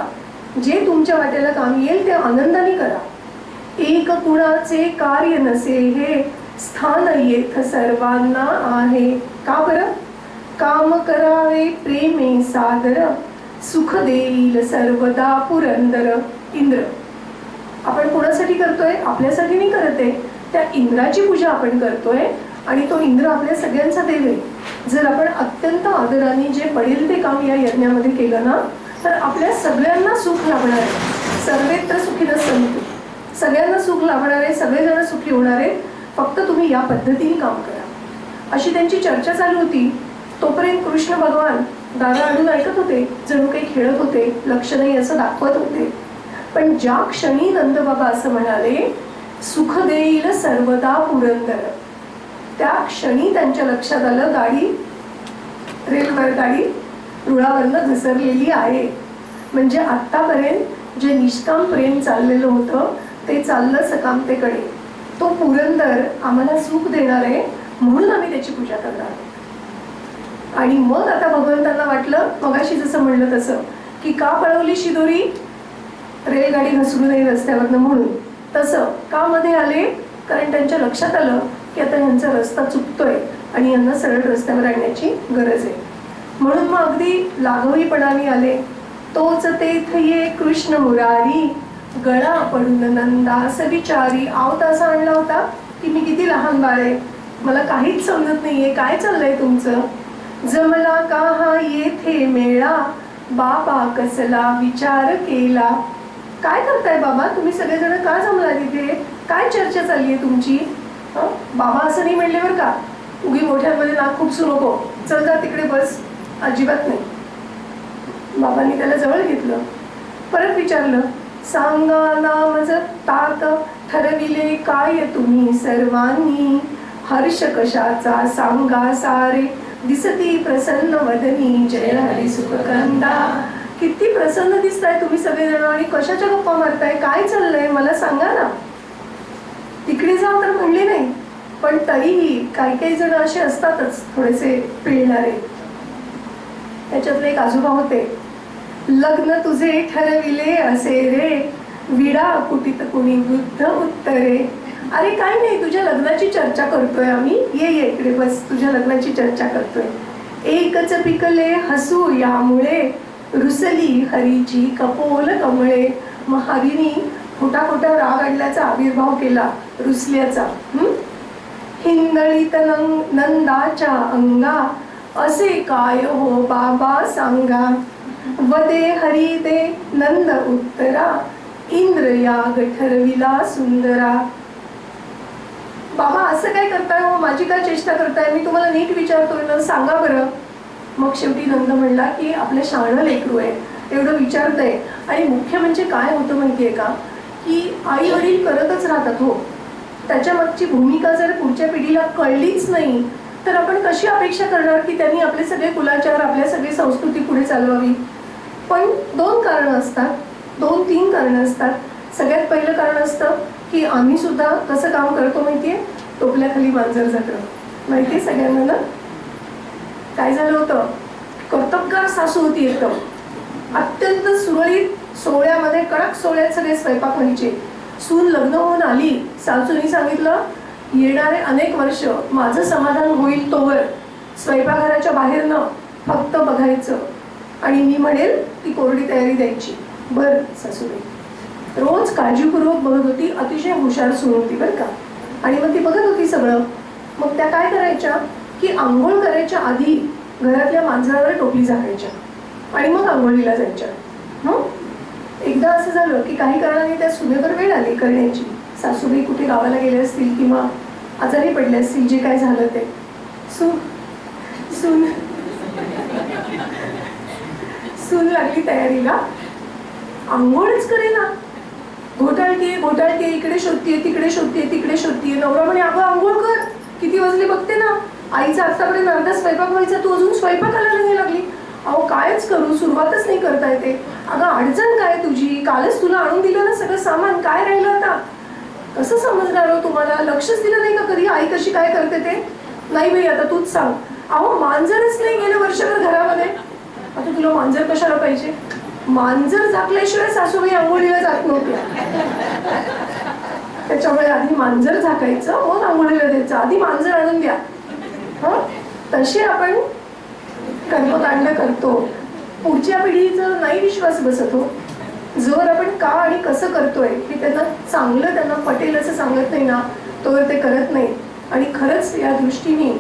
Speaker 2: जे तुमच्या वाट्याला काम येईल ते आनंदाने करा. एक कुणाचे कार्य नसे हे स्थान येथ सर्वांना आहे. का बरं? काम करावे प्रेमे सादर, सुख देईल सर्वदा पुरंदर. इंद्र आपण कोणासाठी करतोय? आपल्यासाठी नाही करत आहे, त्या इंद्राची पूजा आपण करतोय. आणि तो इंद्र आपल्या सगळ्यांचा देव आहे. जर आपण अत्यंत आदराने जे पडेल ते काम या यज्ञामध्ये केलं ना, तर आपल्या सगळ्यांना सुख लाभणार आहे. सर्वत्र सुखीनं सन्तु, सगळ्यांना सुख लाभणार आहे, सगळेजण सुखी होणार आहे. फक्त तुम्ही या पद्धतीने काम करा. अशी त्यांची चर्चा चालू होती. तोपर्यंत कृष्ण भगवान दाराआडून ऐकत होते, जणू काही खेळत होते, लक्ष नाही असं दाखवत होते. पण ज्या क्षणी नंदबाबा असं म्हणाले, सुख देईल सर्वदा पुरंदर, त्या क्षणी त्यांच्या लक्षात आलं गाडी रेल्वे गाडी रुळावरनं घसरलेली आहे. म्हणजे आत्तापर्यंत जे निष्काम प्रेम चाललेलं होतं ते चाललं सकामतेकडे. तो पुरंदर आम्हाला सुख देणार आहे, म्हणून आम्ही त्याची पूजा करणार. आणि मग आता भगवंतांना वाटलं, मगाशी जसं म्हणलं तसं, की का पळवली शिदोरी, रेलगाडी घसरू नये रस्त्यावरनं म्हणून. तसं का मध्ये आले? कारण त्यांच्या लक्षात आलं की आता यांचा रस्ता चुकतोय आणि यांना सरळ रस्त्यावर आणण्याची गरज आहे. म्हणून मग अगदी लाघवीपणाने आले. तोच तेथ ये कृष्ण मुरारी, गळा पडून नंदास विचारी. आवता असा आणला होता की मी किती लहान बाळ आहे, मला काहीच समजत नाहीये, काय चाललंय तुमचं. जमला का हा येथे मेळा, बाबा कसला विचार केला. काय करताय बाबा, तुम्ही सगळेजण का जमला तिथे, काय चर्चा चालली आहे तुमची. बाबा असं नाही म्हणले बरं का, उगी मोठ्यांमध्ये नाक खुपसू नको, चल जा तिकडे बस, अजिबात नाही. बाबांनी त्याला जवळ घेतलं, परत विचारलं, सांगा नाम जपतात ठरविले काय तुम्ही सर्वांनी, हर्ष कशाचा सांगा सारे, दिसती प्रसन्न वदनी जय हरी सुखकंदा. किती प्रसन्न दिसताय तुम्ही सगळेजण आणि कशाच्या गप्पा मारताय, काय चाललंय मला सांगा ना. तिकडे जाऊ तर म्हणले नाही, पण तरीही काही काही जण असे असतातच थोडेसे पिळणारे. त्याच्यातले एक आजोबा होते. लग्न तुझे ठरविले असे रे, विडा कुटीत कुणी वृद्ध उत्तरे. अरे काय नाही, तुझ्या लग्नाची चर्चा करतोय आम्ही, ये ये इकडे बस, तुझ्या लग्नाची चर्चा करतोय. एकच पिकले हसू यामुळे, रुसली हरीची कपोल कमळे. मग हरीनी खोटा खोटा राग आणल्याचा आविर्भाव केला, रुसल्याचा. हिंदळीत नंदाच्या अंगा, असे काय हो बाबा सांगा. वदे हरी दे नंद उत्तरा, इंद्र याग ठरविला सुंदरा. बाबा असं काय करताय हो, माझी काय चेष्टा करताय, मी तुम्हाला नीट विचारतोय ना, सांगा बरं. मग शेवटी नंद म्हणला की आपलं शहाणं लेकरू आहे, एवढं विचारतंय. आणि मुख्य म्हणजे काय होतं माहितीये का, की आई वडील करतच राहतात हो, त्याच्या मागची भूमिका जर पुढच्या पिढीला कळलीच नाही तर आपण कशी अपेक्षा करणार की त्यांनी आपले सगळे कुलाचार, आपल्या सगळी संस्कृती पुढे चालवावी. पण दोन कारणं असतात, 2-3 कारणं असतात. सगळ्यात पहिलं कारण असतं की आम्ही सुद्धा कसं काम करतो माहितीये, टोपल्याखाली मांजर जातं, माहितीये सगळ्यांना ना. काय झालं होतं, कर्तबगार सासू होती एकदम, अत्यंत सुरळीत, सोहळ्यामध्ये कडक सोहळ्यात सगळे स्वयंपाक व्हायचे. सून लग्न होऊन आली, सासूनी सांगितलं येणारे अनेक वर्ष माझं समाधान होईल तोवर स्वयंपाकघराच्या बाहेर न फक्त बघायचं आणि मी म्हणेल ती कोरडी तयारी द्यायची. बरं सासूबाई रोज काळजीपूर्वक बघत होती, अतिशय हुशार सून होती बरं का. आणि मग ती बघत होती सगळं. मग त्या काय करायच्या की आंघोळ करायच्या आधी घरातल्या मांजरावर टोपली झाकायच्या आणि मग आंघोळीला जायच्या. एकदा असं झालं की काही कारणाने त्या सुनेवर वेळ आली करण्याची. सासूबाई कुठे गावाला गेले असतील किंवा आजारी पडले असतील, जे काय झालं ते. सून सून लागली तयारीला, आंघोळच करेना, घोटाळतीये, इकडे शोधतीये, तिकडे शोधतीये, तिकडे शोधतीये. नवरा म्हणे अगं आंघोळ कर, किती वाजले बघते ना, आईचा आतापर्यंत अर्धा स्वयंपाक व्हायचा, तू अजून स्वयंपाकाला नाही लागली. अहो कायच करू, सुरुवातच नाही करता येते. अगं अडचण काय तुझी, कालच तुला आणून दिलं ना सगळं सामान, काय राहिलं आता. कसं समजणार हो तुम्हाला, लक्षच दिलं नाही का कधी आई कशी काय करते ते. नाही बाई आता तूच सांग. अहो मांजरच नाही गेलं वर्षभर घरामध्ये, आता तुला मांजर कशाला पाहिजे. मांजर झाकल्याशिवाय सासूबाई आंघोळीला जात नव्हत्या. त्याच्यामुळे आधी मांजर झाकायचं, मग आंघोळीला द्यायचं, आधी मांजर आणून द्या. हा तसे आपण कर्मकांड करतो. पुढच्या पिढीचा नाही विश्वास बसत हो. जर आपण का आणि कसं करतोय हे त्यांना चांगलं त्यांना पटेल असं सांगत नाही ना, तोवर ते करत नाही. आणि खरंच या दृष्टीने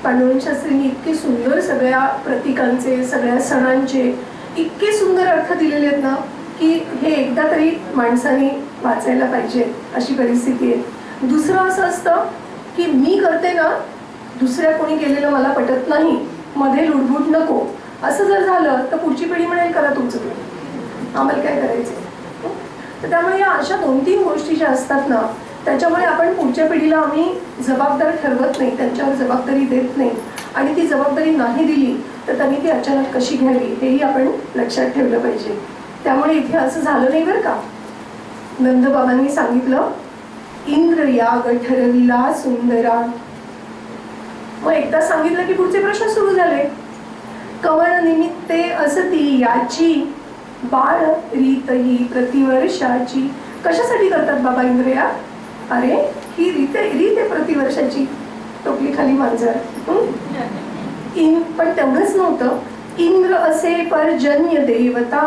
Speaker 2: पांडुरंग शास्त्रींनी इतके सुंदर सगळ्या प्रतीकांचे, सगळ्या सणांचे इतके सुंदर अर्थ दिलेले आहेत ना, की हे एकदा तरी माणसाने वाचायला पाहिजे अशी परिस्थिती आहे. दुसरं असं असतं की मी करते ना, दुसऱ्या कोणी केलेलं मला पटत नाही, मध्ये लुडबुड नको, असं जर झालं तर पुढची पिढी म्हणेल करा तुमचं तुम्ही, आम्हाला काय करायचं. तर त्यामुळे या अशा 2-3 गोष्टी ज्या असतात ना, त्याच्यामुळे आपण पुढच्या पिढीला आम्ही जबाबदार ठरवत नाही, त्यांच्यावर जबाबदारी देत नाही. आणि ती जबाबदारी नाही दिली तर त्यांनी ती अचानक कशी घ्यावी हेही आपण लक्षात ठेवलं पाहिजे. त्यामुळे इथे असं झालं नाही बरं का. नंदबाबांनी सांगितलं इंद्र याग ठरविला सुंदरा. मग एकदा सांगितलं की पुढचे प्रश्न सुरू झाले. कवण निमित्ते असती याची, बाळ रीत ही प्रतिवर्षाची. कशासाठी करतात बाबा इंद्र याग. अरे ही रीत आहे प्रतिवर्षाची. टोपली खाली मांजर. पण तेवढंच नव्हतं. इंद्र असे पर्जन्य देवता,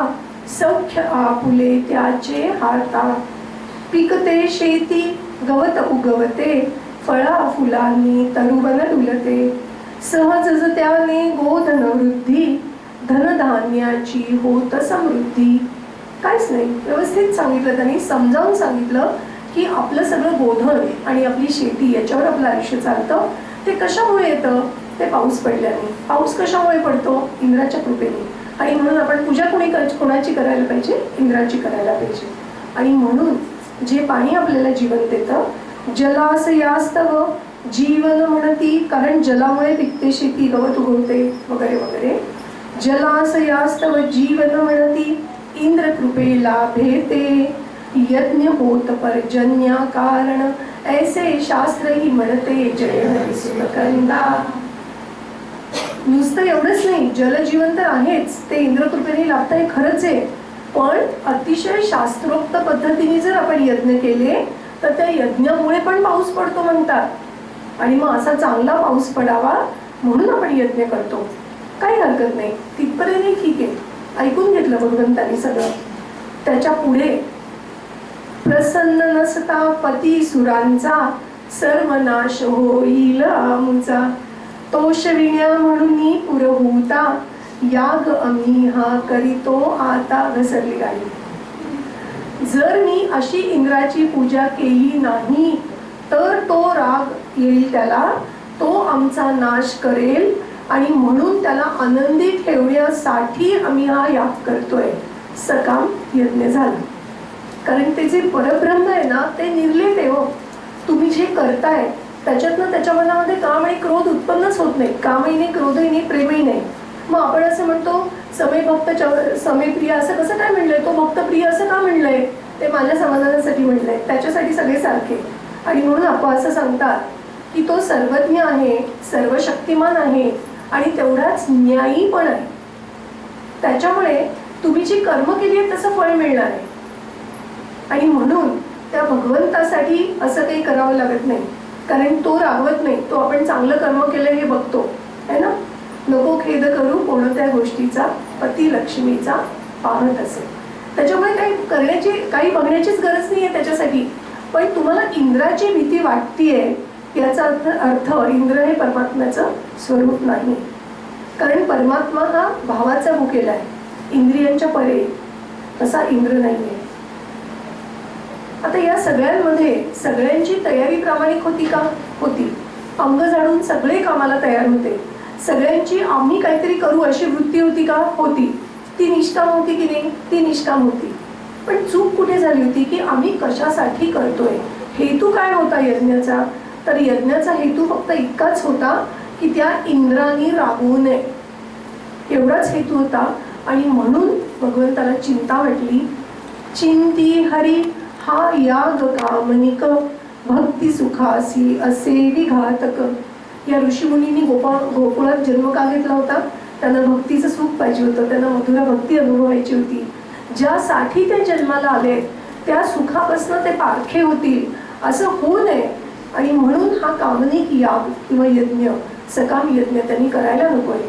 Speaker 2: सौख्य आपुले त्याचे हाता. पिकते शेती गवत उगवते, फळा फुलांनी तरुवन डुलते. सहज त्याने गोधन वृद्धी, धनधान्याची होत समृद्धी. काहीच नाही, व्यवस्थित सांगितलं त्यांनी, समजावून सांगितलं की आपलं सगळं गोधन आणि आपली शेती याच्यावर आपलं आयुष्य चालतं. ते कशामुळे येतं, ते पाऊस पडल्याने. पाऊस कशामुळे पडतो, इंद्राच्या कृपेने. आणि म्हणून आपण पूजा कोणाची करायला पाहिजे, इंद्राची करायला पाहिजे. आणि म्हणून जे पाणी आपल्याला जीवन देतं, जलाशयास्तव जीवन म्हणती, कारण जलामुळे पिकते शेती, गवत उगवते वगैरे वगैरे. जलाशयास्तव जीवन म्हणती, इंद्र कृपेला भेटे. यज्ञ होत पर्जन्या कारण, ऐसे शास्त्र ही म्हणते जय हरी सुरकंदा. नुसतं एवढंच नाही, जलजीवन तर आहेच, ते इंद्रकृपेने लाभतं हे खरंच आहे. पण अतिशय शास्त्रोक्त पद्धतीने जर आपण यज्ञ केले तर त्या यज्ञामुळे पण पाऊस पडतो म्हणतात. आणि मग असा चांगला पाऊस पडावा म्हणून आपण यज्ञ करतो. काही हरकत नाही, तिथपर्यंत ठीक आहे, ऐकून घेतलं भगवंतांनी सगळं. त्याच्या पुढे प्रसन्न नसता पती सुरांचा, सर्वनाश होईल आमचा. तोषविण्या म्हणून पुरहूता, याग आम्ही हा करीतो आता. घसरली गाडी. जर मी अशी इंद्राची पूजा केली नाही तर तो राग येईल त्याला, तो आमचा नाश करेल. आणि म्हणून त्याला आनंदी ठेवण्यासाठी आम्ही हा याग करतोय. सकाम यज्ञ झाला. कारण ते जे परब्रह्म आहे ना, ते निर्लेप आहे हो. तुम्ही जे करताय त्याच्यातनं त्याच्या मनामध्ये काम आणि क्रोध उत्पन्नच होत नाही. कामही नाही, क्रोधही नाही, प्रेमही नाही. मग आपण असं म्हणतो समय भक्त समय प्रिय, असं कसं काय म्हणलंय, तो भक्त प्रिय असं का म्हणलंय, ते माझ्या समाधानासाठी म्हणलंय, त्याच्यासाठी सगळे सारखे. आणि म्हणून आपण असं सांगतात की तो सर्वज्ञ आहे, सर्वशक्तिमान आहे आणि तेवढाच न्यायी पण आहे. त्याच्यामुळे तुम्ही जी कर्म केली आहेत तसं फळ मिळणार आहे. आणि म्हणून त्या भगवंतासाठी असं काही करावं लागत नाही, कारण तो रागवत नाही. तो आपण चांगलं कर्म केलं हे बघतो है ना. नको खेद करू कोणत्या गोष्टीचा, पती लक्ष्मीचा पाहत असेल. त्याच्यामुळे काही बघण्याचीच गरज नाही आहे त्याच्यासाठी. पण तुम्हाला इंद्राची भीती वाटतीये याचा अर्थ इंद्र हे परमात्म्याचं स्वरूप नाही. कारण परमात्मा हा भावाचा भुकेला आहे, इंद्रियांच्या परे. तसा इंद्र नाही आहे. आता या सगळ्यांमध्ये सगळ्यांची तयारी प्रामाणिक होती का, होती. अंग झाडून सगळे कामाला तयार होते. सगळ्यांची आम्ही काहीतरी करू अशी वृत्ती होती का, होती. ती निष्काम होती की नाही? ती निष्काम होती. पण चूक कुठे झाली होती की आम्ही कशासाठी करतोय, हेतू काय होता यज्ञाचा? तर यज्ञाचा हेतू फक्त इतकाच होता की त्या इंद्राने राबवू नये, एवढाच हेतू होता. आणि म्हणून भगवंताला चिंता वाटली. चिंती हरी हा याग कामनिक, भक्ती सुखासी असे विघातक. या ऋषीमुनींनी गोकुळात जन्म का घेतला होता? त्यांना भक्तीचं सुख पाहिजे होतं, त्यांना मधुरा भक्ती अनुभवायची होती. ज्यासाठी ते जन्माला आले त्या सुखापासून ते पारखे होतील असं होऊ नये. आणि म्हणून हा कामनिक याग किंवा यज्ञ, सकाम यज्ञ त्यांनी करायला नकोय.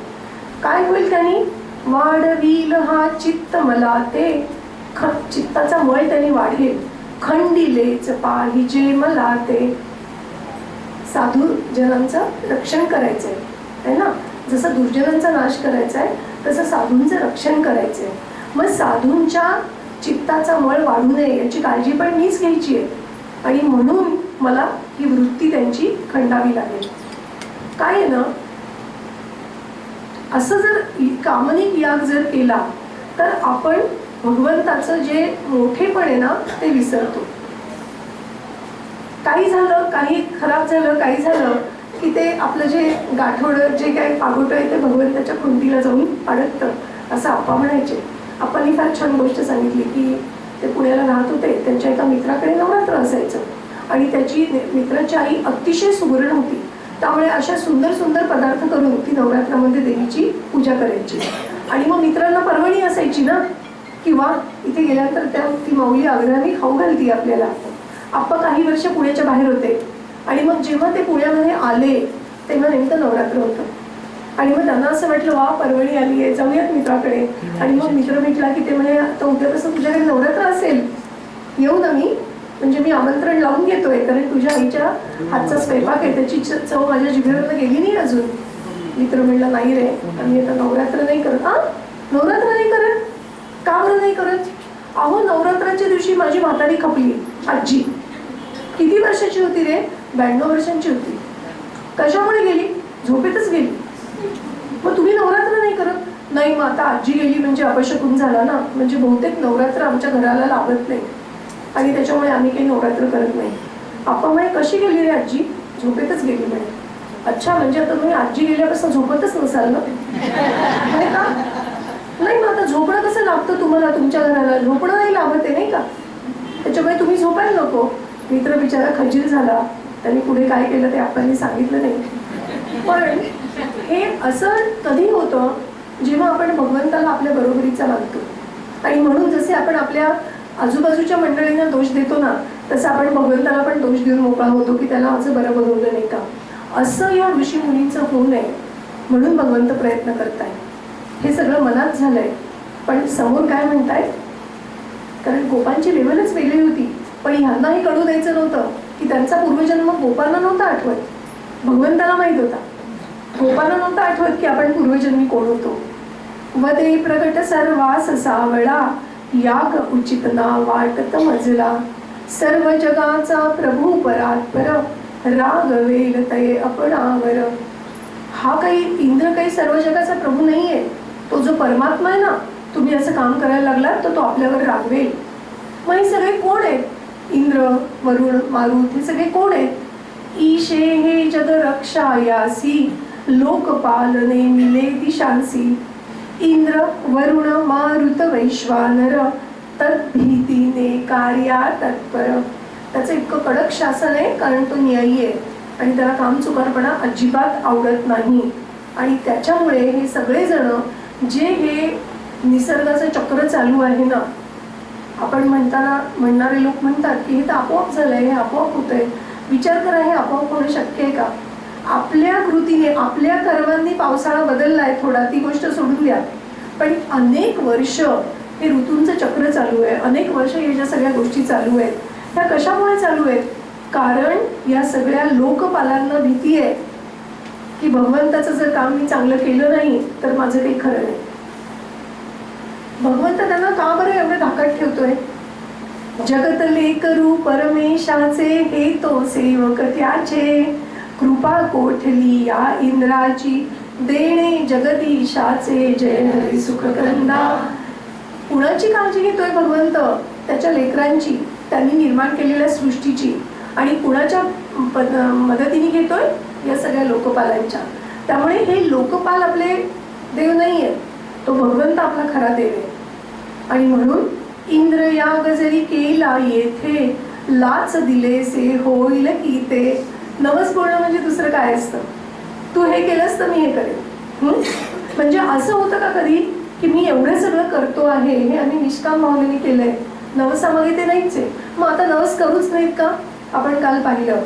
Speaker 2: काय होईल त्यांनी? वाढवील हा चित्त मला ते, चित्ताचा मळ त्यांनी वाढेल. खंडिलेच पाहिजे मला ते. साधू जनांचं रक्षण करायचंय है ना. जसं दुर्जनांचा नाश करायचा आहे तसं साधूंचं रक्षण करायचंय. मग साधूंच्या चित्ताचा मळ वाढू नये याची काळजी पण मीच घ्यायची आहे. आणि म्हणून मला ही वृत्ती त्यांची खंडावी लागेल. काय आहे ना, असं जर कामनिक याग जर केला तर आपण भगवंताचं जे मोठेपण आहे ना ते विसरतो. काही झालं, काही खराब झालं, काही झालं की ते आपलं जे गाठोडं जे काही पागोटं आहे ते भगवंताच्या खुंटीला जाऊन अडकतं, असं आप्पा म्हणायचे. आप्पांनी फार छान गोष्ट सांगितली की ते पुण्याला राहत होते. त्यांच्या एका मित्राकडे नवरात्र असायचं आणि त्याची मित्राची आई अतिशय सुगरण होती. त्यामुळे अशा सुंदर सुंदर पदार्थ करून ती नवरात्रामध्ये देवीची पूजा करायची. आणि मग मित्रांना पर्वणी असायची ना, किंवा इथे गेल्यानंतर ती माऊली आग्रहाने खाऊ घालती आपल्याला. आप्पा काही वर्ष पुण्याच्या बाहेर होते आणि मग जेव्हा ते पुण्यामध्ये आले तेव्हा नेमकं नवरात्र होतं. आणि मग त्यांना असं वाटलं वा पर्वणी आली आहे, जाऊयात मित्राकडे. आणि मग मित्र भेटला की ते म्हणे आता उद्यापासून तुझ्याकडे नवरात्र असेल, येऊ ना मी, म्हणजे मी आमंत्रण लावून घेतोय कारण तुझ्या आईच्या हातचा स्वयंपाक आहे, त्याची चव माझ्या जिभेवरनं गेली नाही अजून. मित्र म्हणला नाही रे, आम्ही आता नवरात्र नाही करत. नवरात्र नाही करत? का बरं नाही करत? अहो नवरात्राच्या दिवशी माझी म्हातारी खपली आजी. किती वर्षाची होती रे? 92 वर्षांची होती. कशामुळे गेली? झोपेतच गेली. मग तुम्ही नवरात्र नाही करत? नाही, मग आता आजी गेली म्हणजे अपशकुन झाला ना, म्हणजे बहुतेक नवरात्र आमच्या घराला लागत नाही आणि त्याच्यामुळे आम्ही काही नवरात्र करत नाही. आप्पा म्हणे कशी गेली रे आजी? झोपेतच गेली म्हणे. अच्छा, म्हणजे आता तुम्ही आजी गेल्यापासून झोपतच नसाल ना? नाही का? नाही, मग आता झोपणं कसं लागतं तुम्हाला? तुमच्या घराला झोपणं नाही लागत आहे नाही का? त्याच्यामुळे तुम्ही झोपायला नको. मित्र बिचारा खजील झाला. त्यांनी पुढे काय केलं ते आप्पांनी सांगितलं नाही. पण हे असं कधी होतं जेव्हा आपण भगवंताला आपल्या बरोबरीचा मानतो. आणि म्हणून जसे आपण आपल्या आजूबाजूच्या मंडळींना दोष देतो ना, तसं आपण भगवंताला पण दोष देऊन मोकळा होतो की त्याला माझं बरं बनवलं नाही का. असं या ऋषी मुनींचं होऊ नये म्हणून भगवंत प्रयत्न करताय. हे सगळं मनात झालंय, पण समोर काय म्हणताय? कारण गोपांची लेवलच वेगळी होती. पण ह्यांनाही कळू द्यायचं नव्हतं की त्यांचा पूर्वजन्म गोपांना नव्हता आठवत, भगवंताला माहित होता. गोपांना नव्हतं आठवत की आपण पूर्वजन्मी कोण होतो. वदे प्रगट सर्वास सावळा, याग उचित ना वाटत मजला. सर्व जगाचा प्रभू परात्पर, रागवेल तये आपणावर. हा काही इंद्र काही सर्व जगाचा प्रभू नाहीये. तो जो परमात्मा आहे ना, तुम्ही असं काम करायला लागलात तर तो आपल्यावर रागवेल. मग हे सगळे कोण आहेत? इंद्र, वरुण, मारुत हे सगळे कोण आहेत? ईशे हे जग रक्षायासी, लोकपालने मिले दिशांसी. इंद्र, वरुण, मारुत, वैश्वानर, तद्भीतीने कार्या तत्पर. त्याचं इतकं कडक शासन आहे कारण तो न्यायी आहे आणि त्याला कामचुकारपणा अजिबात आवडत नाही. आणि त्याच्यामुळे हे सगळेजण जे हे निसर्गाचं चक्र चालू आहे ना, आपण म्हणणारे लोक म्हणतात की हे तर आपोआप झालंय, हे आपोआप होतंय. विचार करा, हे आपोआप होणं शक्य आहे का? आपल्या कृतीने, आपल्या कर्मांनी पावसाळा बदललाय थोडा, ती गोष्ट सोडून द्या. पण अनेक वर्ष हे ऋतूंचं चक्र चालू आहे, अनेक वर्ष या ज्या सगळ्या गोष्टी चालू आहेत त्या कशामुळे चालू आहेत? कारण या सगळ्या लोकपालांना भीती आहे की भगवंताचं जर काम मी चांगलं केलं नाही तर माझं काही खरं नाही. भगवंत त्यांना का बरं एवढं धाकट ठेवतोय? जगतले करू परमेशाचे, हे तो सेवक त्याचे. कृपा कोठली या इंद्राची, देणे जगदीशाचे जय हरी सुखकंदा. कुणाची काळजी घेतोय भगवंत? त्याच्या लेकरांची, त्यांनी निर्माण केलेल्या सृष्टीची. आणि कुणाच्या मदतीने घेतोय? या सगळ्या लोकपालांच्या. त्यामुळे हे लोकपाल आपले देव नाही आहेत, तो भगवंत आपला खरा देव आहे. आणि म्हणून इंद्र याग जरी केला येथे, लाच दिलेसे होईल की ते. नवस बोलणं म्हणजे दुसरं काय असतं? तू हे केलंस तर मी हे करेन. म्हणजे असं होतं का कधी की मी एवढं सगळं करतो आहे, हे आम्ही निष्काम भावनेने केलंय, नवसामागे ते नाहीच आहे, मग आता नवस करूच नाहीत का? आपण काल पाहिलं,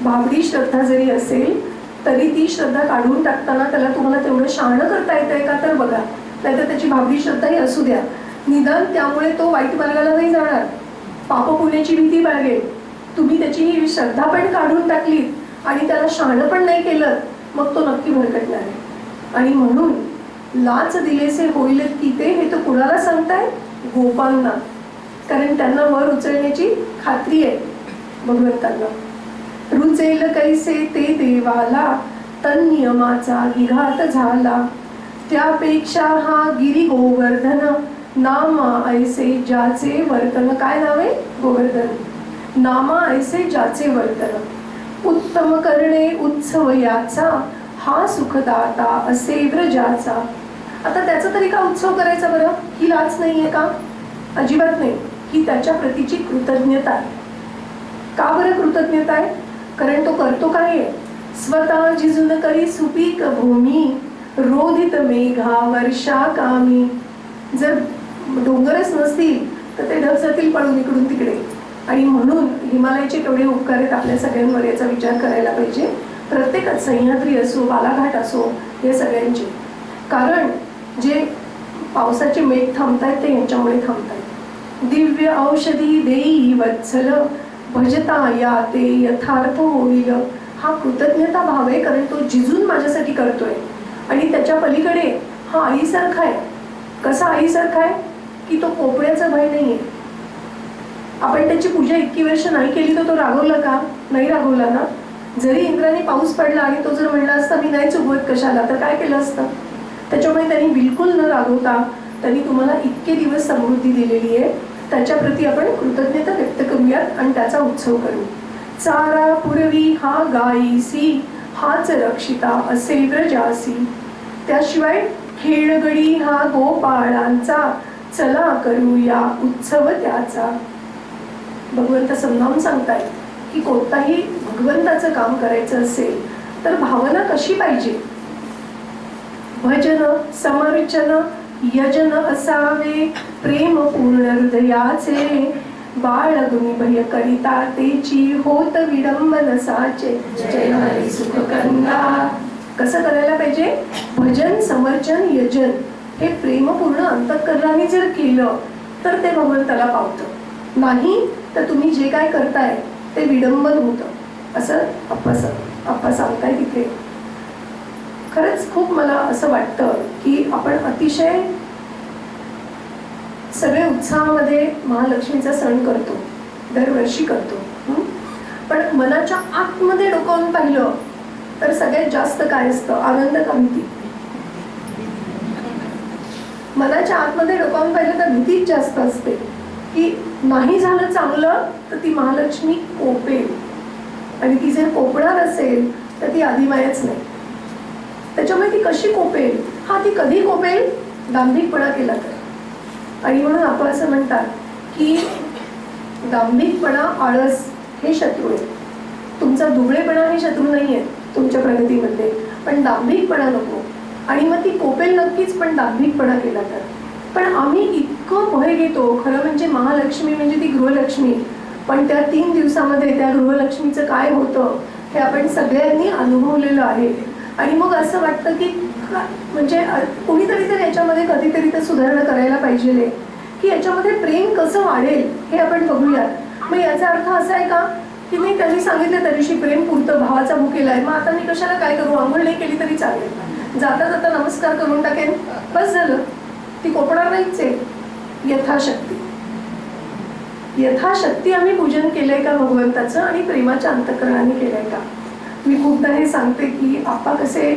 Speaker 2: भाबडी श्रद्धा जरी असेल तरी ती श्रद्धा काढून टाकताना त्याला तुम्हाला तेवढं शहाणं करता येतंय का तर बघा. नाहीतर त्याची भाबडी श्रद्धाही असू द्या, निदान त्यामुळे तो वाईट मार्गाला नाही जाणार, पाप पुण्याची भीती बाळगेल. तुम्ही त्याची ही श्रद्धा पण काढून टाकली आणि त्याला शहाणं पण नाही केलं, मग तो नक्की भरकटणार आहे. आणि म्हणून लाच दिलेसे होईल की ते, हे तो कुणाला सांगताय? गोपांना. कारण त्यांना वर उचलण्याची खात्री आहे भगवंतांना. रुचेल कैसे ते देवाला, तन नियमाचा विघात झाला. त्यापेक्षा हा गिरी गोवर्धन, नामा ऐसे ज्याचे वर्तन. काय नाव आहे? गोवर्धन. नामा ऐसे ज्याचे वर्तन. उत्तम करणे उत्सव याचा, हा सुखदाता असे व्रजाचा. आता त्याचा तरी का उत्सव करायचा बरं? ही लाच नाहीये का? अजिबात नाही. ही त्याच्या प्रतीची कृतज्ञता आहे. का बरं कृतज्ञता आहे? कारण तो करतो काय आहे? स्वतः जिजून करी सुपीक भूमी, रोधित मेघा वर्षा कामी. जर डोंगरच नसतील तर ते ढग जातील पळून इकडून तिकडे. आणि म्हणून हिमालयाचे केवढे उपकार आहेत आपल्या सगळ्यांवर, याचा विचार करायला पाहिजे. प्रत्येकात सह्याद्री असो, बालाघाट असो, हे सगळ्यांचे. कारण जे पावसाचे मेघ थांबतायत ते यांच्यामुळे थांबतायत. दिव्य औषधी देई वत्सल, भजता या ते यथार्थ होईल. हा कृतज्ञता भाव आहे, कारण तो जिजून माझ्यासाठी करतोय. आणि त्याच्या पलीकडे हा आईसारखा आहे. कसा आईसारखा आहे? की तो कोपऱ्याचा भय नाही आहे. आपण त्याची पूजा इतकी वर्ष नाही केली तर तो रागवला का? नाही रागवला ना. जरी इंद्राने पाऊस पडला आणि तो जर म्हणला असता मी नाही चुकवत कशाला, तर काय केलं असतं? त्याच्यामुळे त्यांनी बिलकुल न रागवता त्यांनी तुम्हाला इतके दिवस समृद्धी दिलेली आहे, त्याच्याप्रती आपण कृतज्ञता व्यक्त करूयात आणि त्याचा उत्सव करू. चारा पूर्वी हा गायीसी, हाच रक्षिता असे व्रजासी. त्याशिवाय खेळगडी हा गोपाळांचा, चला करूया उत्सव त्याचा. भगवंत समजावून सांगताय की कोणताही भगवंताचं काम करायचं असेल तर भावना कशी पाहिजे? भजन, समर्चन, यजन असावे प्रेम पूर्ण हृदयाचे. बाळगुनी भय करिता तेची, होत विडंबन साचे. जय हरी सुखकंदा. कसं करायला पाहिजे? भजन, समर्चन, यजन हे प्रेमपूर्ण अंतःकरणाने जर केलं तर ते भगवंताला पावतं. नाही तर तुम्ही जे काय करताय ते विडंबन होतं, असं आप्पा सांगताय तिथे. खरंच खूप मला असं वाटतं की आपण अतिशय सगळे उत्साहामध्ये महालक्ष्मीचा सण करतो, दरवर्षी करतो. पण मनाच्या आतमध्ये डोकावून पाहिलं तर सगळ्यात जास्त काय असतं? आनंद का भीती? मनाच्या आतमध्ये डोकावून पाहिलं तर भीतीच जास्त असते की नाही झालं चांगलं तर ती महालक्ष्मी कोपेल. आणि ती जर कोपणार असेल तर ती आदिमायाच नाही. त्याच्यामुळे ती कशी कोपेल? हा, ती कधी कोपेल? दांभिकपणा केला तर. आणि म्हणून आपण असं म्हणतात की दांभिकपणा, आळस हे शत्रू आहे. तुमचा दुबळेपणा हे शत्रू नाही आहे तुमच्या प्रगतीमध्ये, पण दांभिकपणा नको. आणि मग ती कोपेल नक्कीच, पण दांभिकपणा केला तर. पण आम्ही इतकं भय घेतो. खरं म्हणजे महालक्ष्मी म्हणजे ती गृहलक्ष्मी, पण त्या 3 दिवसामध्ये त्या गृहलक्ष्मीचं काय होतं हे आपण सगळ्यांनी अनुभवलेलं आहे. आणि मग असं वाटतं की म्हणजे कोणीतरी तर याच्यामध्ये कधीतरी तर सुधारणा करायला पाहिजे की याच्यामध्ये प्रेम कसं वाढेल हे आपण बघूयात. मग याचा अर्थ असा आहे का की नाही, त्यांनी सांगितलं त्या दिवशी प्रेम पुरतं, भावाचा भुकेला आहे, मग आता मी कशाला काय करू? आंघोळ नाही केली तरी चालेल, जाता जाता नमस्कार करून टाकेन, बस झालं. ती कोपणार नाहीच आहे. यथाशक्ती आम्ही पूजन केलंय का भगवंताचं आणि प्रेमाच्या अंतःकरणाने केलंय का? मी खूपदा हे सांगते की आप्पा कसे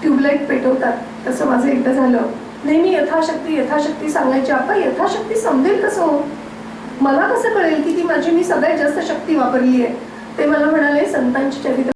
Speaker 2: ट्यूबलाईट पेटवतात तसं माझं एकदा झालं. नेहमी यथाशक्ती यथाशक्ती सांगायची. आता यथाशक्ती समजेल कसं हो? मला कसं कळेल की ती माझी मी सगळ्यात जास्त शक्ती वापरली आहे? ते मला म्हणाले संतांची चरित्र